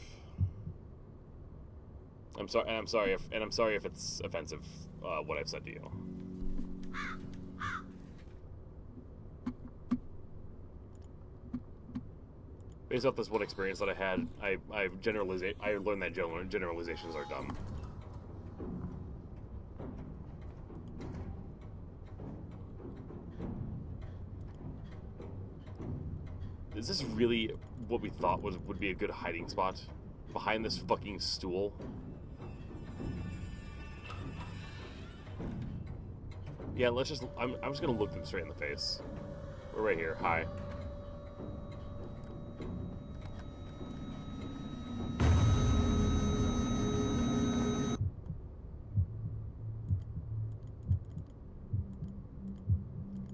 I'm sorry if it's offensive, what I've said to you. Based off this one experience that I had, I learned that generalizations are dumb. Is this really what we thought would be a good hiding spot? Behind this fucking stool? Yeah, I'm just gonna look them straight in the face. We're right here. Hi.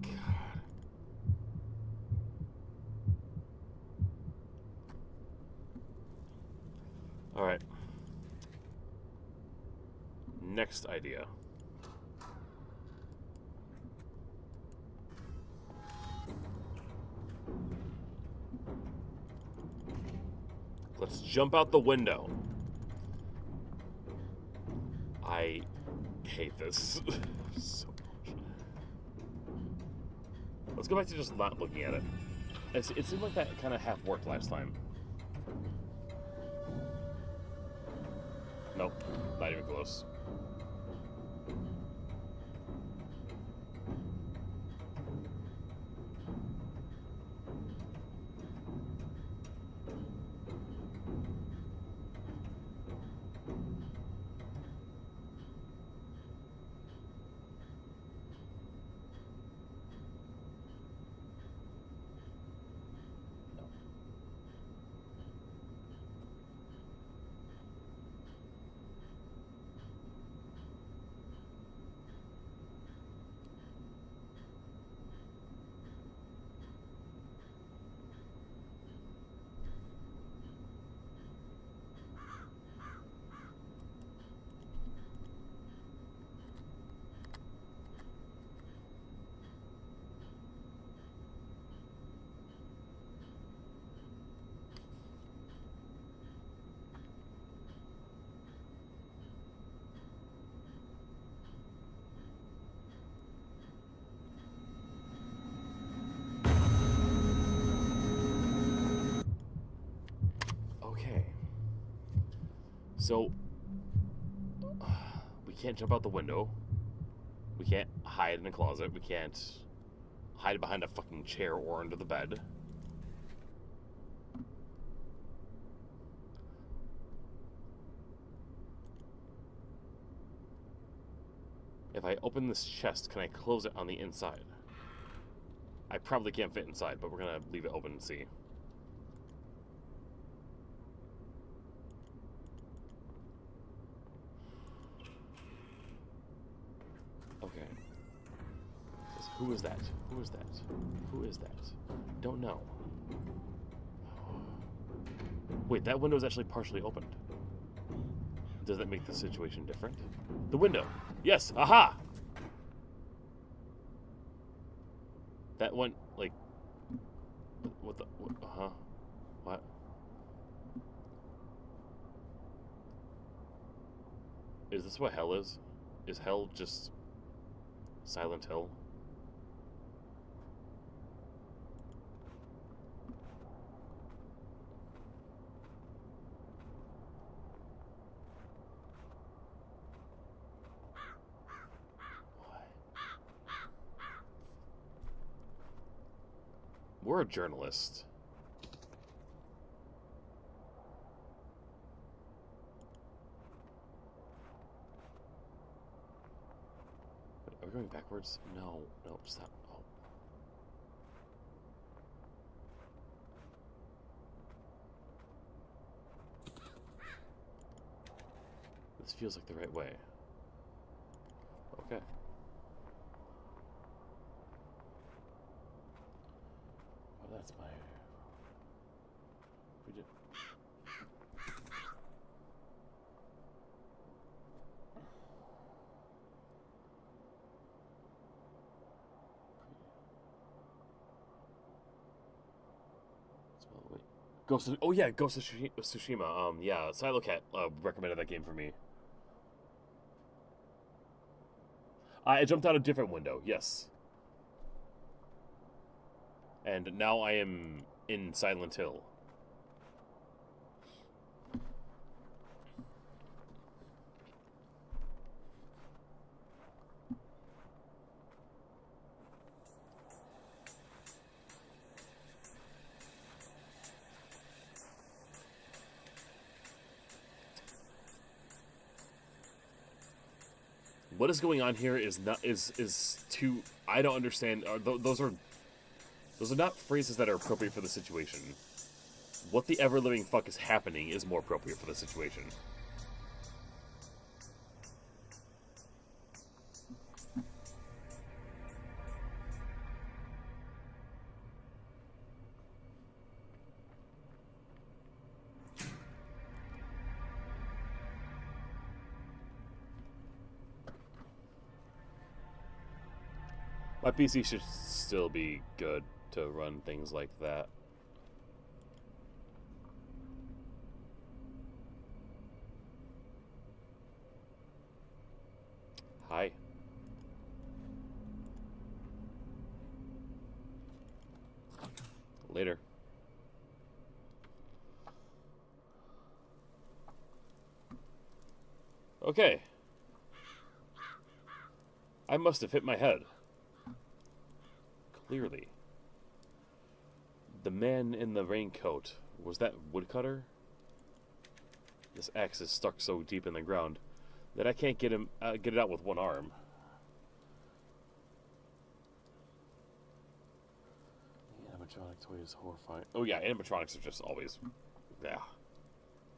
God. Alright. Next idea. Let's jump out the window. I hate this so much. Let's go back to just not looking at it. It seemed like that kind of half worked last time. Nope, not even close. So, we can't jump out the window. We can't hide in a closet. We can't hide behind a fucking chair or under the bed. If I open this chest, can I close it on the inside? I probably can't fit inside, but we're gonna leave it open and see. Okay. Who is that? Who is that? Who is that? Don't know. Wait, that window is actually partially opened. Does that make the situation different? The window. Yes. Aha! That one, like... What the... Uh-huh. What? Is this what hell is? Is hell just... Silent Hill? We're a journalist. going backwards? No. No, stop. Oh. This feels like the right way. Okay. Oh, that's my... We did... Wait. Ghost of... Oh yeah, Ghost of Tsushima. Yeah, Silo Cat recommended that game for me. I jumped out a different window, yes. And now I am in Silent Hill. What is going on here is too... I don't understand. Those are not phrases that are appropriate for the situation. What the ever-living fuck is happening is more appropriate for the situation. My PC should still be good to run things like that. Hi. Later. Okay. I must have hit my head. Clearly. The man in the raincoat, was that woodcutter? This axe is stuck so deep in the ground that I can't get it out with one arm. The animatronic toy is horrifying. Oh yeah, animatronics are just always... Yeah.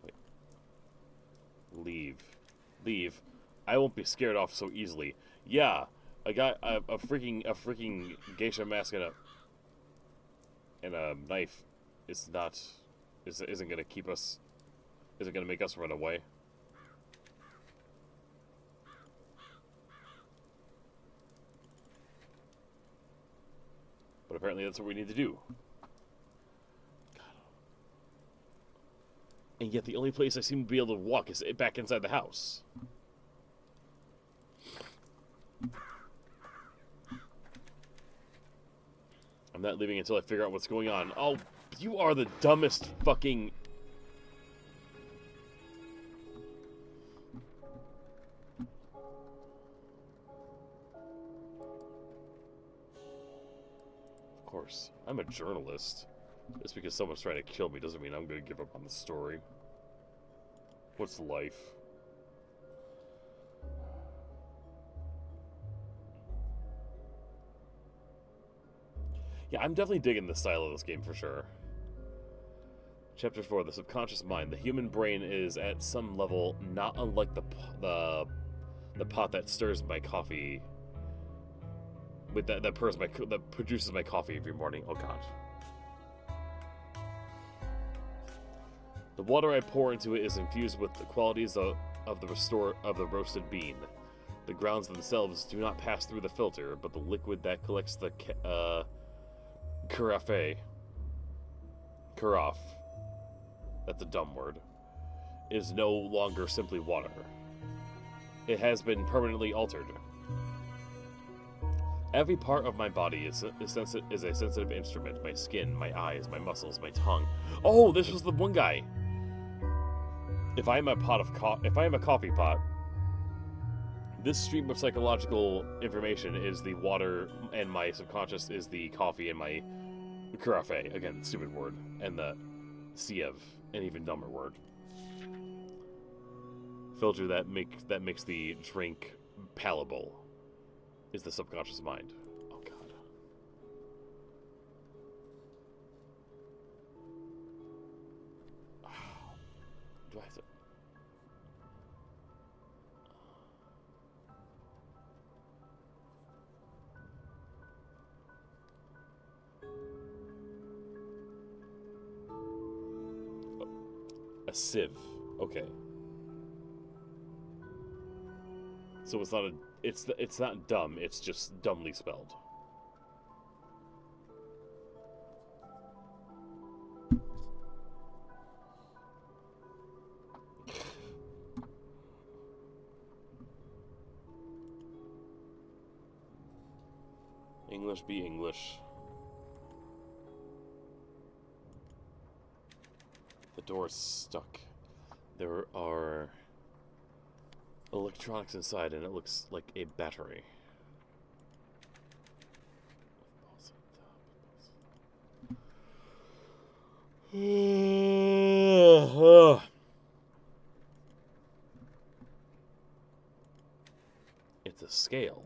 Wait. Leave. Leave. I won't be scared off so easily. Yeah. I got a freaking geisha mask and a knife. Isn't gonna keep us. Isn't gonna make us run away. But apparently that's what we need to do. God. And yet the only place I seem to be able to walk is back inside the house. I'm not leaving until I figure out what's going on. Oh, you are the dumbest fucking... Of course. I'm a journalist. Just because someone's trying to kill me doesn't mean I'm going to give up on the story. What's life? Yeah, I'm definitely digging the style of this game for sure. Chapter 4, the subconscious mind. The human brain is at some level not unlike the pot that stirs my coffee. With that produces my coffee every morning. Oh god. The water I pour into it is infused with the qualities of the roasted bean. The grounds themselves do not pass through the filter, but the liquid that collects the carafe, that's a dumb word, is no longer simply water. It has been permanently altered. Every part of my body is a sensitive instrument. My skin, my eyes, my muscles, my tongue. Oh, this was the one guy. If I am a coffee pot, this stream of psychological information is the water, and my subconscious is the coffee, and my carafe, again, stupid word, and the Siev, an even dumber word. Filter that makes the drink palatable. is the subconscious mind. Oh god. Do I have to... A sieve. Okay. So it's not a... It's not dumb, it's just dumbly spelled. English be English. The door's stuck. There are electronics inside, and it looks like a battery. It's a scale.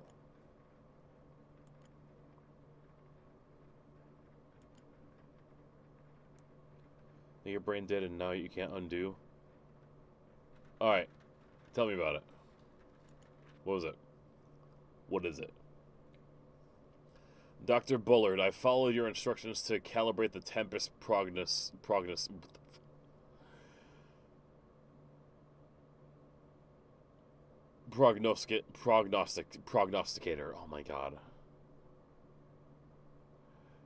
Your brain dead and now you can't undo. Alright. Tell me about it. What was it? What is it? Dr. Bullard, I followed your instructions to calibrate the Tempest prognosticator. Oh my god.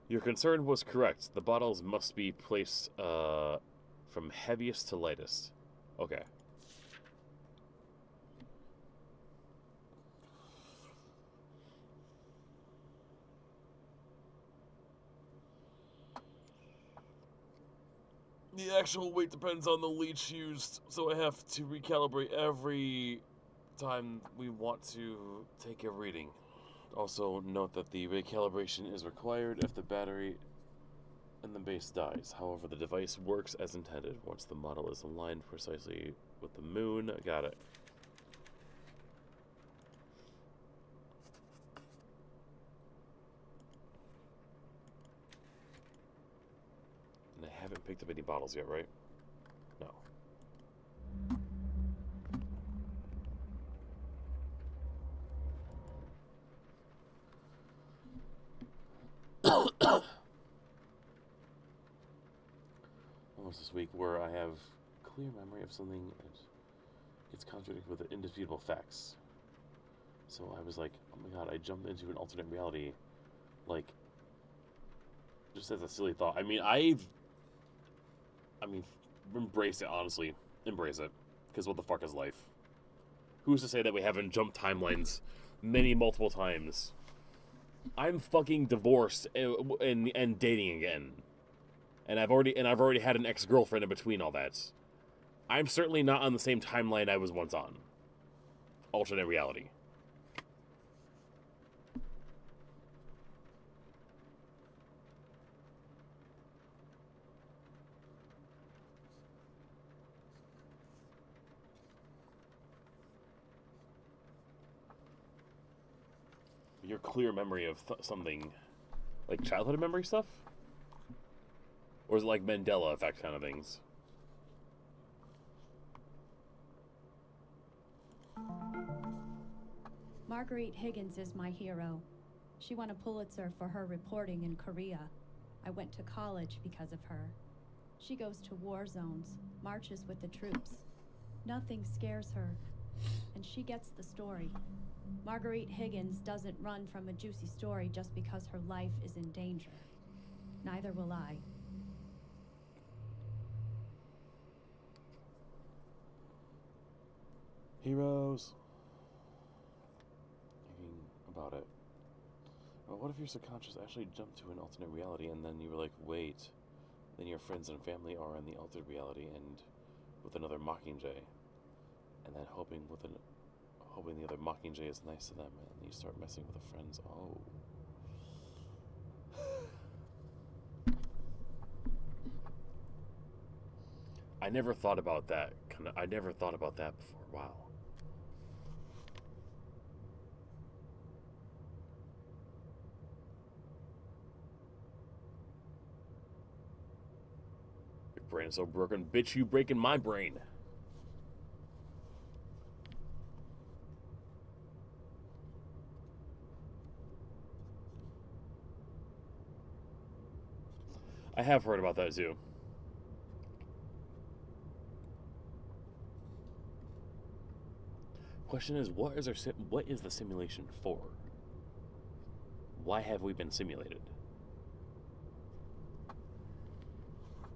Your concern was correct. The bottles must be placed from heaviest to lightest. Okay. The actual weight depends on the leech used, so I have to recalibrate every time we want to take a reading. Also, note that the recalibration is required if the battery in the base dies. However, the device works as intended once the model is aligned precisely with the moon. Got it. And I haven't picked up any bottles yet, right? No. Almost this week where I have clear memory of something that gets contradicted with indisputable facts. So I was like, oh my god, I jumped into an alternate reality, like, just as a silly thought. I mean, embrace it, honestly. Embrace it. Because what the fuck is life? Who's to say that we haven't jumped timelines multiple times? I'm fucking divorced and dating again. And I've already had an ex-girlfriend in between all that. I'm certainly not on the same timeline I was once on. Alternate reality. Your clear memory of something, like childhood memory stuff? Or is it like Mandela effect kind of things? Marguerite Higgins is my hero. She won a Pulitzer for her reporting in Korea. I went to college because of her. She goes to war zones, marches with the troops. Nothing scares her, and she gets the story. Marguerite Higgins doesn't run from a juicy story just because her life is in danger. Neither will I. Heroes. Thinking about it. Well, what if your subconscious actually jumped to an alternate reality and then you were like, wait, then your friends and family are in the altered reality and with another Mockingjay. And then hoping the other Mockingjay is nice to them, and you start messing with the friends. Oh. I never thought about that. I never thought about that before. Wow. brain is so broken. Bitch, you breaking my brain. I have heard about that too. Question is, what is the simulation for? Why have we been simulated?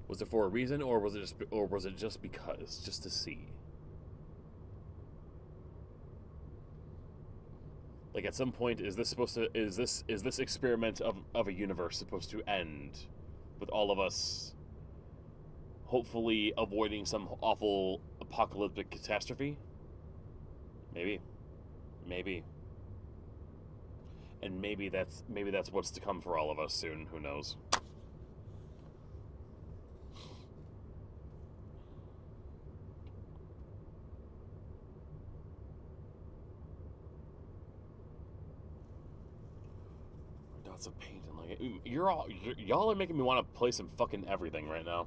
Was it for a reason, or was it just because, just to see? Like, at some point, is this experiment of a universe supposed to end with all of us hopefully avoiding some awful apocalyptic catastrophe? Maybe. And maybe that's what's to come for all of us soon. Who knows? Dots of paint and like y'all are making me want to play some fucking everything right now.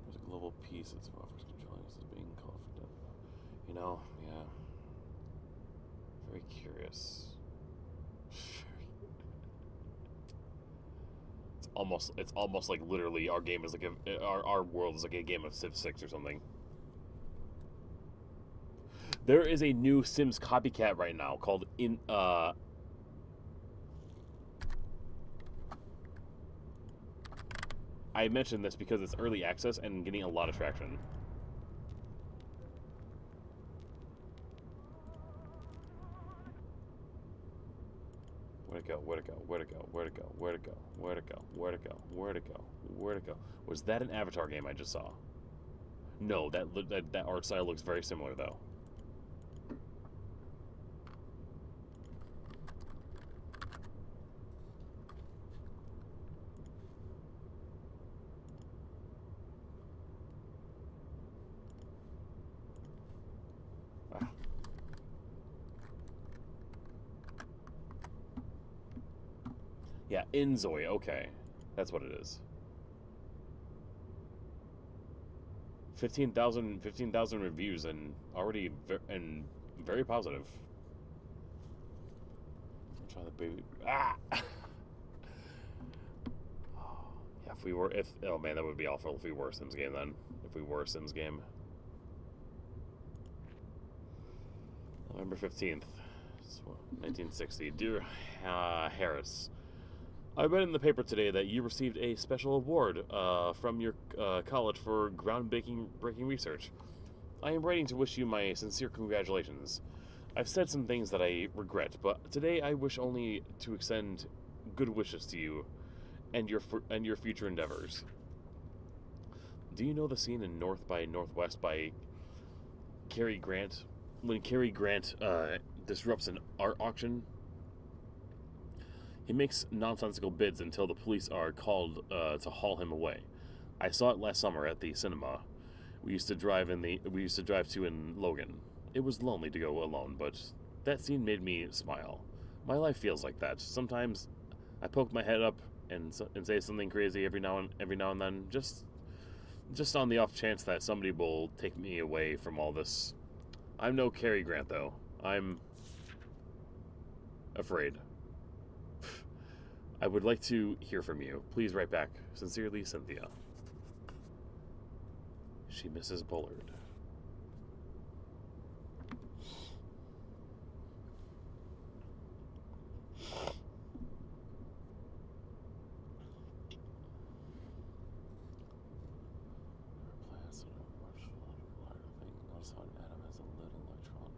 There's a global peace that's offers controlling us as being called for death. You know, yeah. Very curious. It's almost like literally our game is like our world is like a game of Civ 6 or something. There is a new Sims copycat right now called I mentioned this because it's early access and getting a lot of traction. Where'd it go? Where'd it go? Where'd it go? Where'd it go? Where'd it go? Where'd it go? Where'd it go? Where'd it go? Where'd it go? Was that an Avatar game I just saw? No, that art style looks very similar though. Yeah, Inzoi, okay. That's what it is. 15,000 reviews and already very positive. I'll try the baby. Ah! Yeah, oh man, that would be awful if we were a Sims game then. If we were a Sims game. November 15th, 1960. Dear Harris, I read in the paper today that you received a special award from your college for groundbreaking research. I am writing to wish you my sincere congratulations. I've said some things that I regret, but today I wish only to extend good wishes to you and your future endeavors. Do you know the scene in North by Northwest by Cary Grant? When Cary Grant disrupts an art auction, he makes nonsensical bids until the police are called to haul him away. I saw it last summer at the cinema we used to drive to in Logan. It was lonely to go alone, but that scene made me smile. My life feels like that. Sometimes I poke my head up and say something crazy every now and then, just on the off chance that somebody will take me away from all this. I'm no Cary Grant though. I'm afraid. I would like to hear from you. Please write back. Sincerely, Cynthia. She misses Bullard. Notice how an atom has a little electron.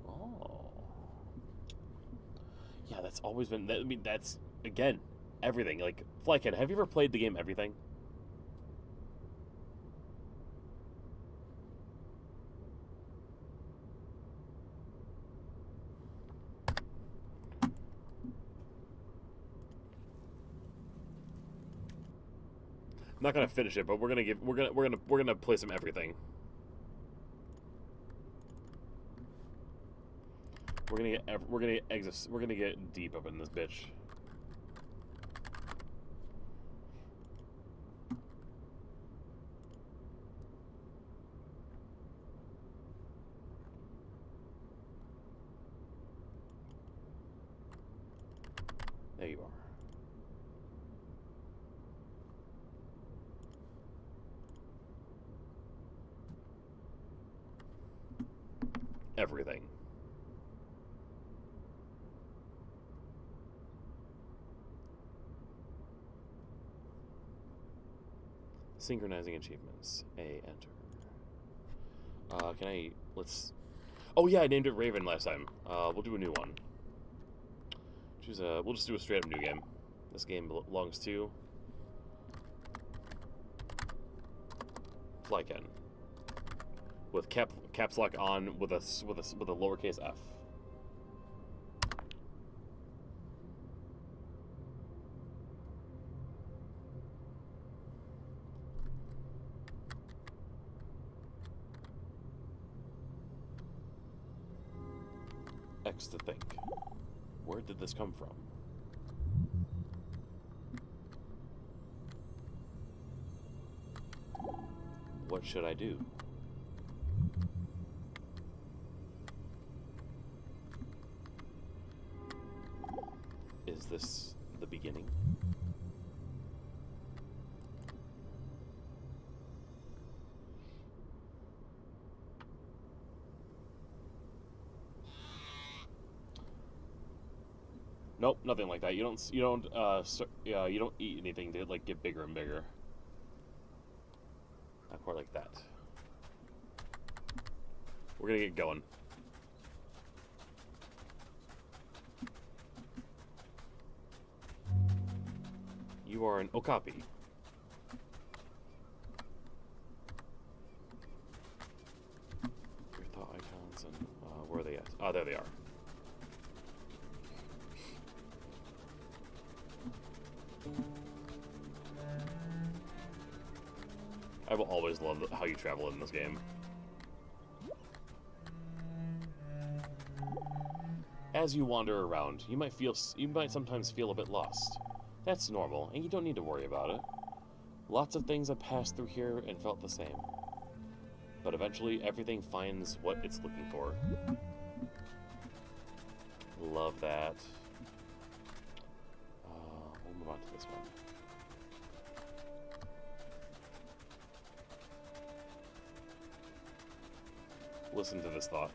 Oh. Yeah, that's always been. I mean, that's again everything. Like Flycat, have you ever played the game Everything? I'm not gonna finish it, but we're gonna play some Everything. We're gonna get deep up in this bitch. There you are. Everything. Synchronizing achievements. A enter. Let's... Oh yeah, I named it Raven last time. We'll do a new one. We'll just do a straight up new game. This game belongs to... Flyken. With caps lock on with a lowercase f. X to think. Where did this come from? What should I do? Is this the beginning? Nope, nothing like that. You don't eat anything to like get bigger and bigger. Not quite like that. We're gonna get going. You are an Okapi. Your thought icons and where are they at? Oh, there they are. I will always love how you travel in this game. As you wander around, you might sometimes feel a bit lost. That's normal, and you don't need to worry about it. Lots of things have passed through here and felt the same. But eventually, everything finds what it's looking for. Love that. We'll move on to this one. Listen to this thought.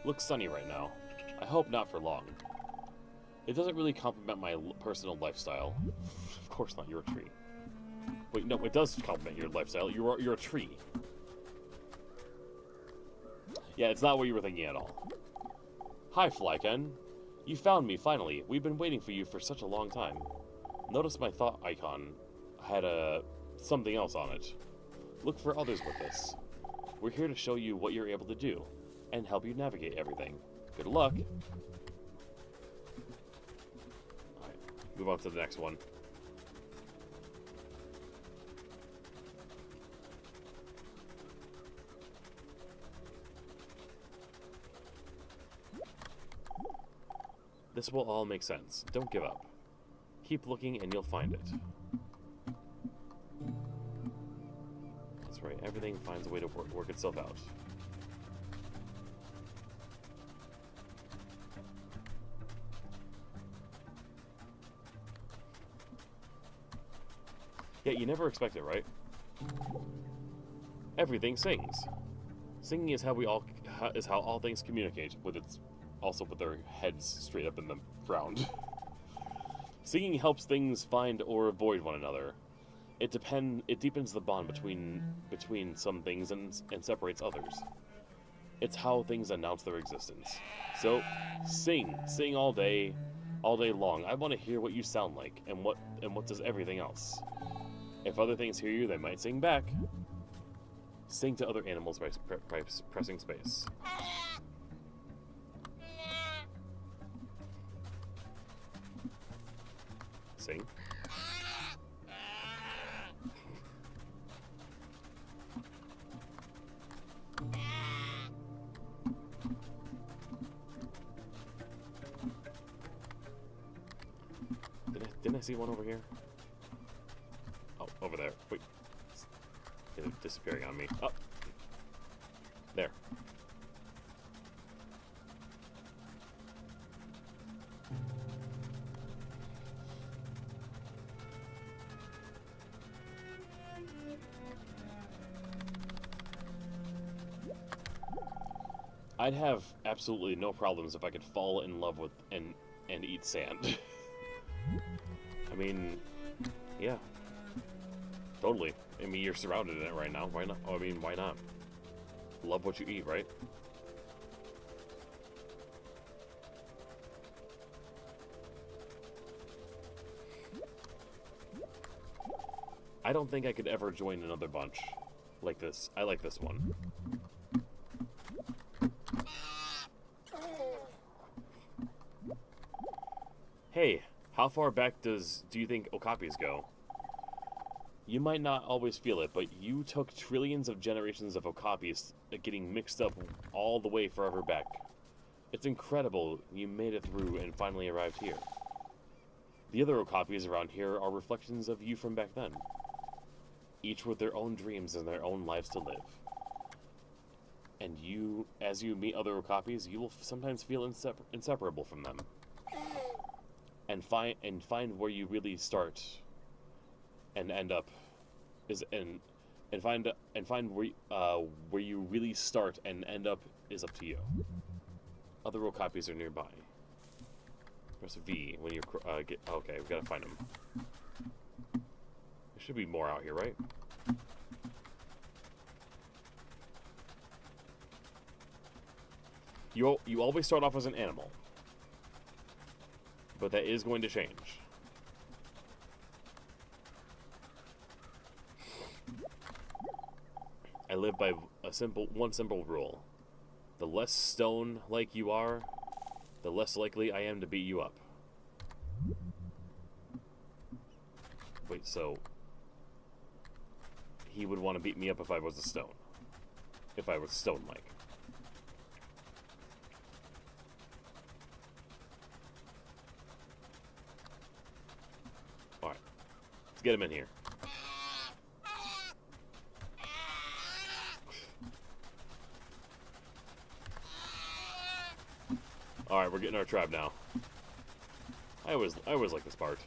Looks sunny right now. I hope not for long. It doesn't really complement my personal lifestyle. Of course not, you're a tree. Wait, no, it does complement your lifestyle. You're a tree. Yeah, it's not what you were thinking at all. Hi, Flyken. You found me, finally. We've been waiting for you for such a long time. Notice my thought icon had something else on it. Look for others with this. We're here to show you what you're able to do, and help you navigate everything. Good luck! Alright, move on to the next one. This will all make sense. Don't give up. Keep looking and you'll find it. That's right, everything finds a way to work itself out. Yeah, you never expect it, right? Everything sings. Singing is how all things communicate, also with their heads straight up in the ground. Singing helps things find or avoid one another. It deepens the bond between some things and separates others. It's how things announce their existence. So, sing all day long. I want to hear what you sound like, and what does everything else. If other things hear you, they might sing back. Sing to other animals by pressing space. missing. Didn't I see one over here? Oh, over there. Wait. It's disappearing on me. Oh. There. I'd have absolutely no problems if I could fall in love with and eat sand. I mean, yeah. Totally. I mean, you're surrounded in it right now. Why not? I mean, why not? Love what you eat, right? I don't think I could ever join another bunch like this. I like this one. Hey, how far back do you think okapis go? You might not always feel it, but you took trillions of generations of okapis getting mixed up all the way forever back. It's incredible you made it through and finally arrived here. The other okapis around here are reflections of you from back then. Each with their own dreams and their own lives to live. And you, as you meet other okapis, you will sometimes feel inseparable from them. And find where you really start and end up find where you really start and end up is up to you. Other okapis are nearby. Press V when you okay, we gotta find them. There should be more out here, right? You always start off as an animal. But that is going to change. I live by one simple rule. The less stone-like you are, the less likely I am to beat you up. Wait, so... he would want to beat me up if I was a stone. If I was stone-like. Let's get him in here. Alright, we're getting our tribe now. I always like this part.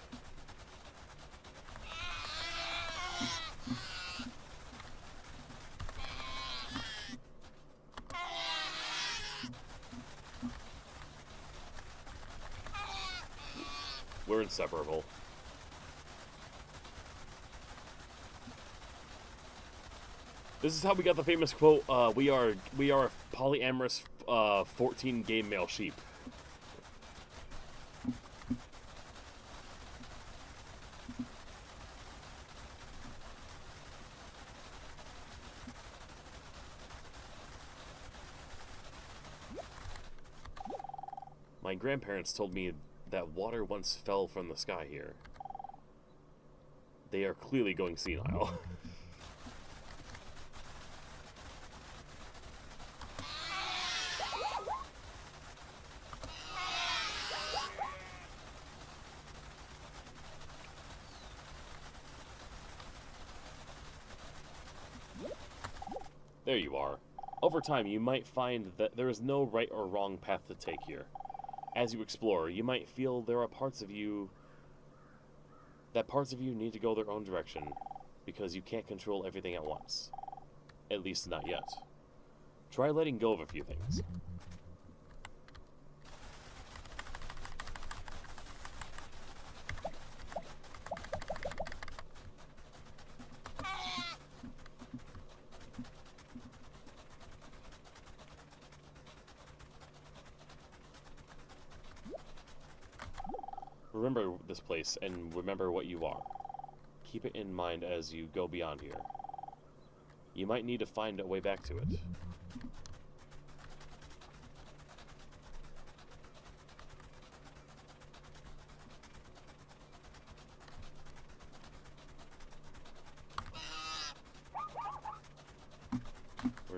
We're inseparable. This is how we got the famous quote, we are polyamorous 14 game male sheep. My grandparents told me that water once fell from the sky here. They are clearly going senile. There you are. Over time, you might find that there is no right or wrong path to take here. As you explore, you might feel there are parts of you need to go their own direction, because you can't control everything at once. At least not yet. Try letting go of a few things. Remember this place, and remember what you are. Keep it in mind as you go beyond here. You might need to find a way back to it.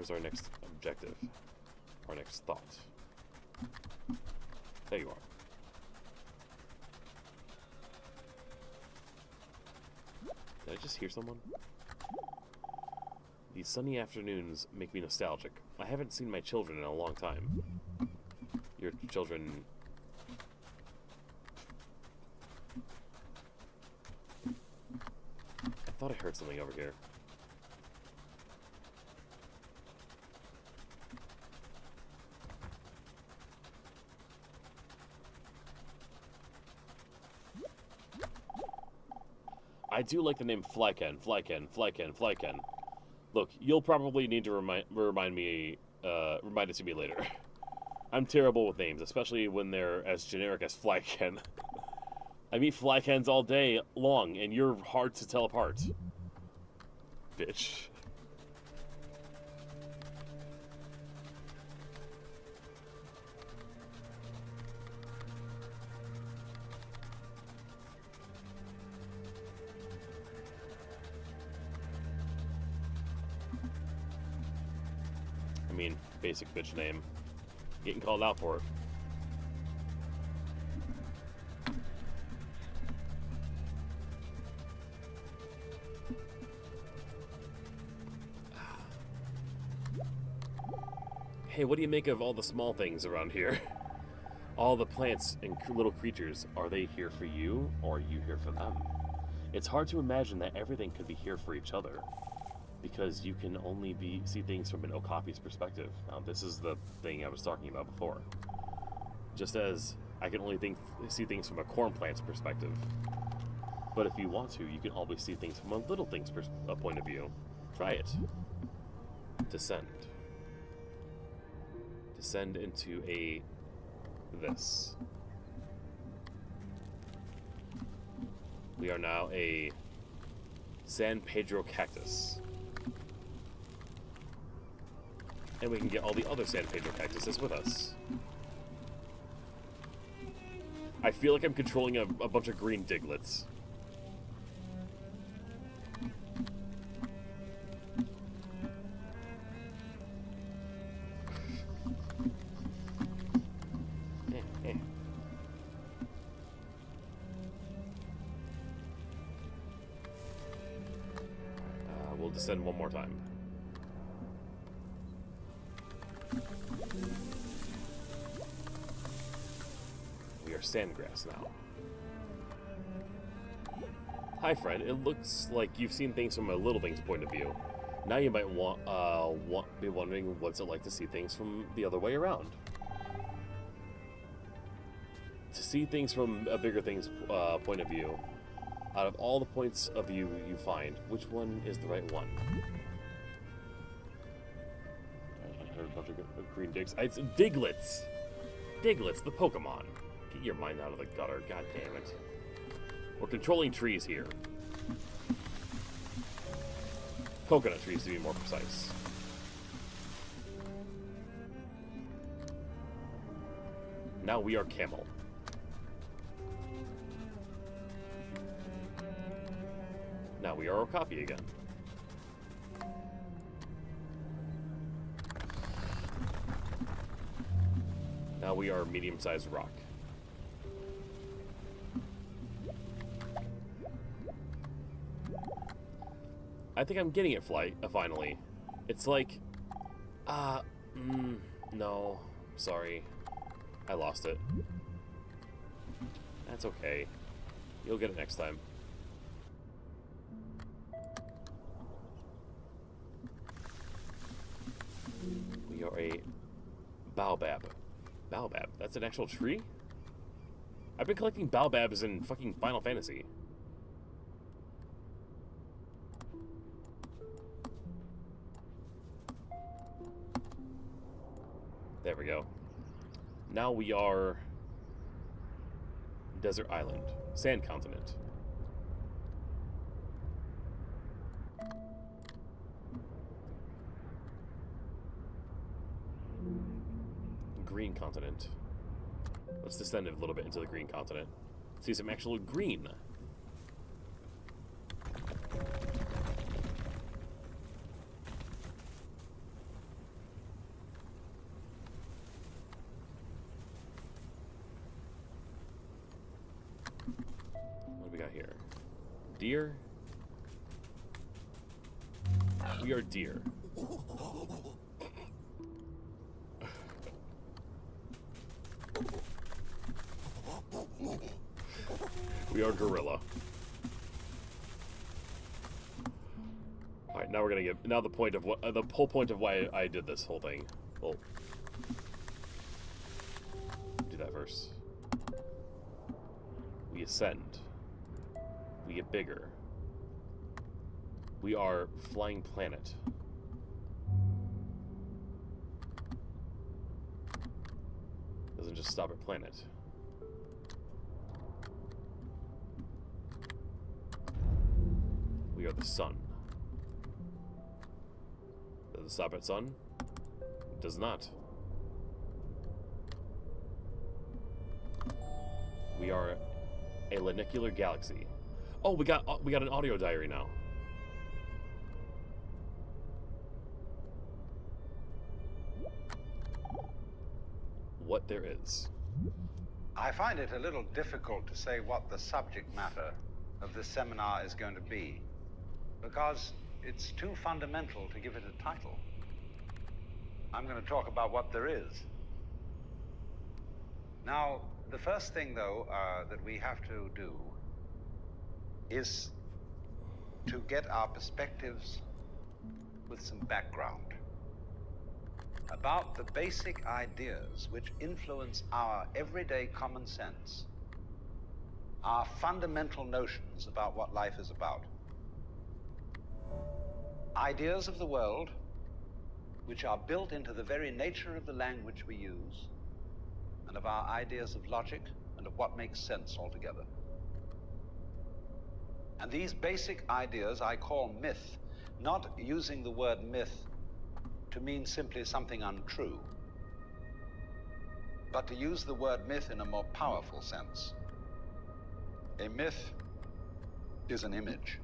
Where's our next objective? Our next thought? There you are. Did I just hear someone? These sunny afternoons make me nostalgic. I haven't seen my children in a long time. Your children... I thought I heard something over here. I do like the name Flyken, Flyken, Flyken, Flyken. Look, you'll probably need to remind it to me later. I'm terrible with names, especially when they're as generic as Flyken. I meet Flykens all day long, and you're hard to tell apart. Bitch. I mean, basic bitch name. Getting called out for it. Hey, what do you make of all the small things around here? All the plants and little creatures, are they here for you, or are you here for them? It's hard to imagine that everything could be here for each other, because you can only see things from an Okapi's perspective. Now, this is the thing I was talking about before. Just as I can only see things from a corn plant's perspective. But if you want to, you can always see things from a little thing's point of view. Try it. Descend. Descend into this. We are now a San Pedro cactus. And we can get all the other San Pedro cactuses with us. I feel like I'm controlling a bunch of green Diglets. We'll descend one more time. We are sandgrass now. Hi, friend. It looks like you've seen things from a little thing's point of view. Now you might be wondering what's it like to see things from the other way around. To see things from a bigger thing's point of view, out of all the points of view you find, which one is the right one? I heard a bunch of green digs. It's Diglets! Diglets, the Pokemon. Get your mind out of the gutter, god damn it. We're controlling trees here. Coconut trees, to be more precise. Now we are camel. Now we are Okapi again. Now we are medium-sized rock. I think I'm getting it, finally. It's like... no. Sorry. I lost it. That's okay. You'll get it next time. We are a baobab. Baobab? That's an actual tree? I've been collecting baobabs in fucking Final Fantasy. There we go. Now we are Desert Island. Sand Continent. Green Continent. Let's descend a little bit into the Green Continent. See some actual green. What do we got here? Deer? We are deer. We are gorilla. Alright, now we're gonna get... Now the point of what... the whole point of why I did this whole thing. Well... Do that first. We ascend. We get bigger. We are flying planet. Doesn't just stop at planet. We are the sun. Does it stop at sun? It does not. We are a lunicular galaxy. Oh, we got an audio diary now. What there is. I find it a little difficult to say what the subject matter of this seminar is going to be, because it's too fundamental to give it a title. I'm going to talk about what there is. Now, the first thing, though, that we have to do is to get our perspectives with some background about the basic ideas which influence our everyday common sense, our fundamental notions about what life is about. Ideas of the world which are built into the very nature of the language we use, and of our ideas of logic and of what makes sense altogether. And these basic ideas I call myth, not using the word myth to mean simply something untrue, but to use the word myth in a more powerful sense. A myth is an image,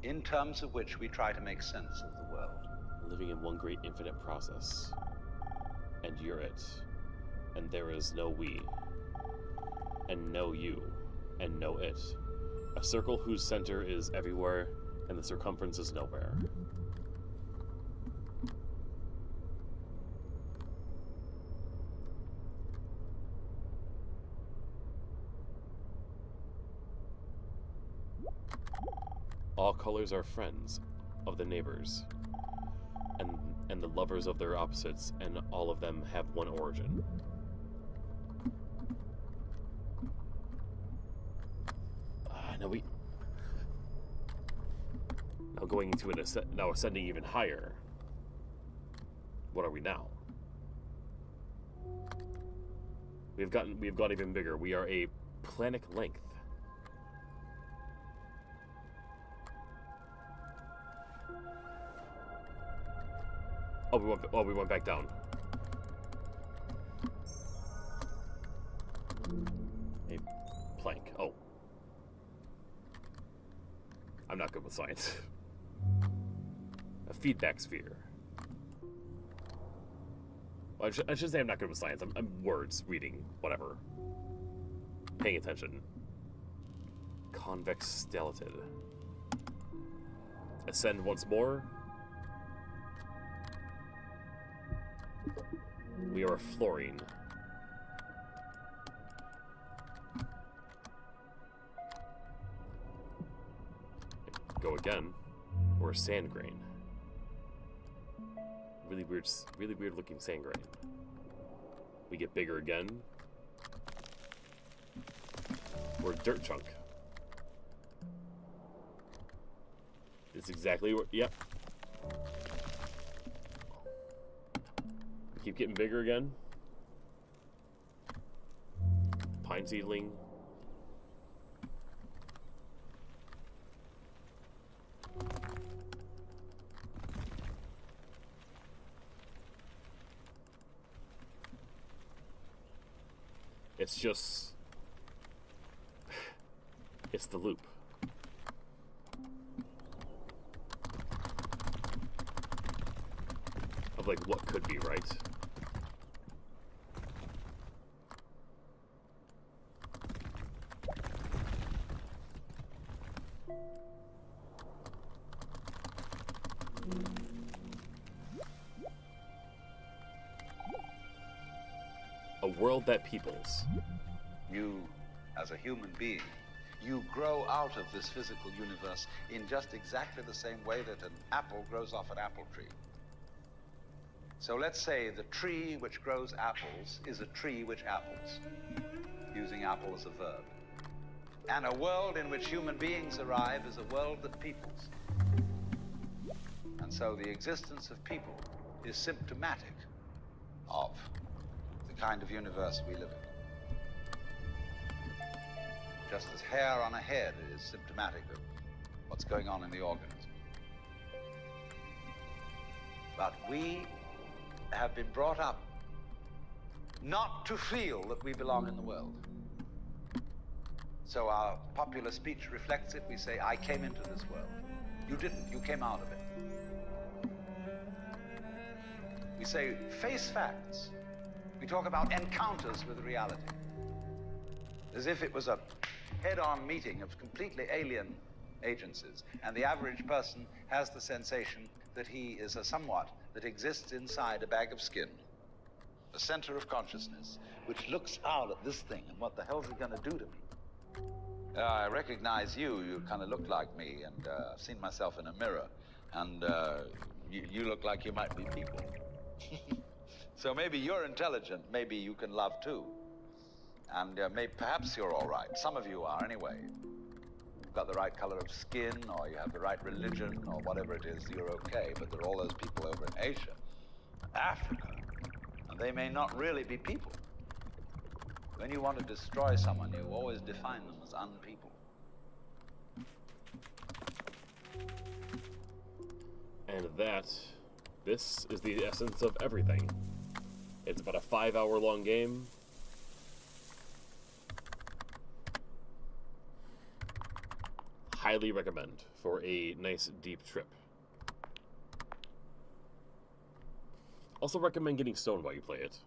in terms of which we try to make sense of the world. Living in one great infinite process. And you're it. And there is no we. And no you. And no it. A circle whose center is everywhere, and the circumference is nowhere. All colors are friends of the neighbors, and the lovers of their opposites, and all of them have one origin. Now going into now ascending even higher. What are we now? We've gone even bigger. We are a planet length. Oh, we went back down. A plank. Oh. I'm not good with science. A feedback sphere. Well, I should say I'm not good with science. I'm words, reading, whatever. Paying attention. Convex stellatid. Ascend once more. We are a fluorine. Go again. We're a sand grain. Really weird looking sand grain. We get bigger again. We're a dirt chunk. It's exactly what, yep. Keep getting bigger again. Pine seedling. It's just... it's the loop. Of like what could be, right? world that peoples. You, as a human being, you grow out of this physical universe in just exactly the same way that an apple grows off an apple tree. So let's say the tree which grows apples is a tree which apples, using apple as a verb. And a world in which human beings arrive is a world that peoples. And so the existence of people is symptomatic of the kind of universe we live in. Just as hair on a head is symptomatic of what's going on in the organism. But we have been brought up not to feel that we belong in the world. So our popular speech reflects it. We say, I came into this world. You didn't, you came out of it. We say, face facts. We talk about encounters with reality. As if it was a head-on meeting of completely alien agencies, and the average person has the sensation that he is a somewhat that exists inside a bag of skin, a center of consciousness, which looks out at this thing, and what the hell's it gonna do to me? I recognize you, you kind of look like me, and I've seen myself in a mirror, and you look like you might be people. So maybe you're intelligent, maybe you can love too. And perhaps you're all right. Some of you are anyway. You've got the right color of skin, or you have the right religion, or whatever it is, you're okay. But there are all those people over in Asia, Africa, and they may not really be people. When you want to destroy someone, you always define them as unpeople. And this is the essence of everything. It's about a 5-hour-long game. Highly recommend for a nice deep trip. Also recommend getting stoned while you play it.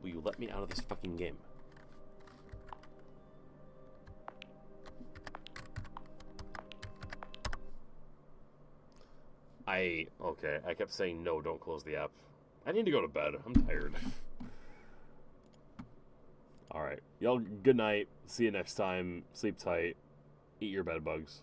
Will you let me out of this fucking game? Okay, I kept saying no, don't close the app. I need to go to bed. I'm tired. Alright, y'all, good night. See you next time. Sleep tight. Eat your bed bugs.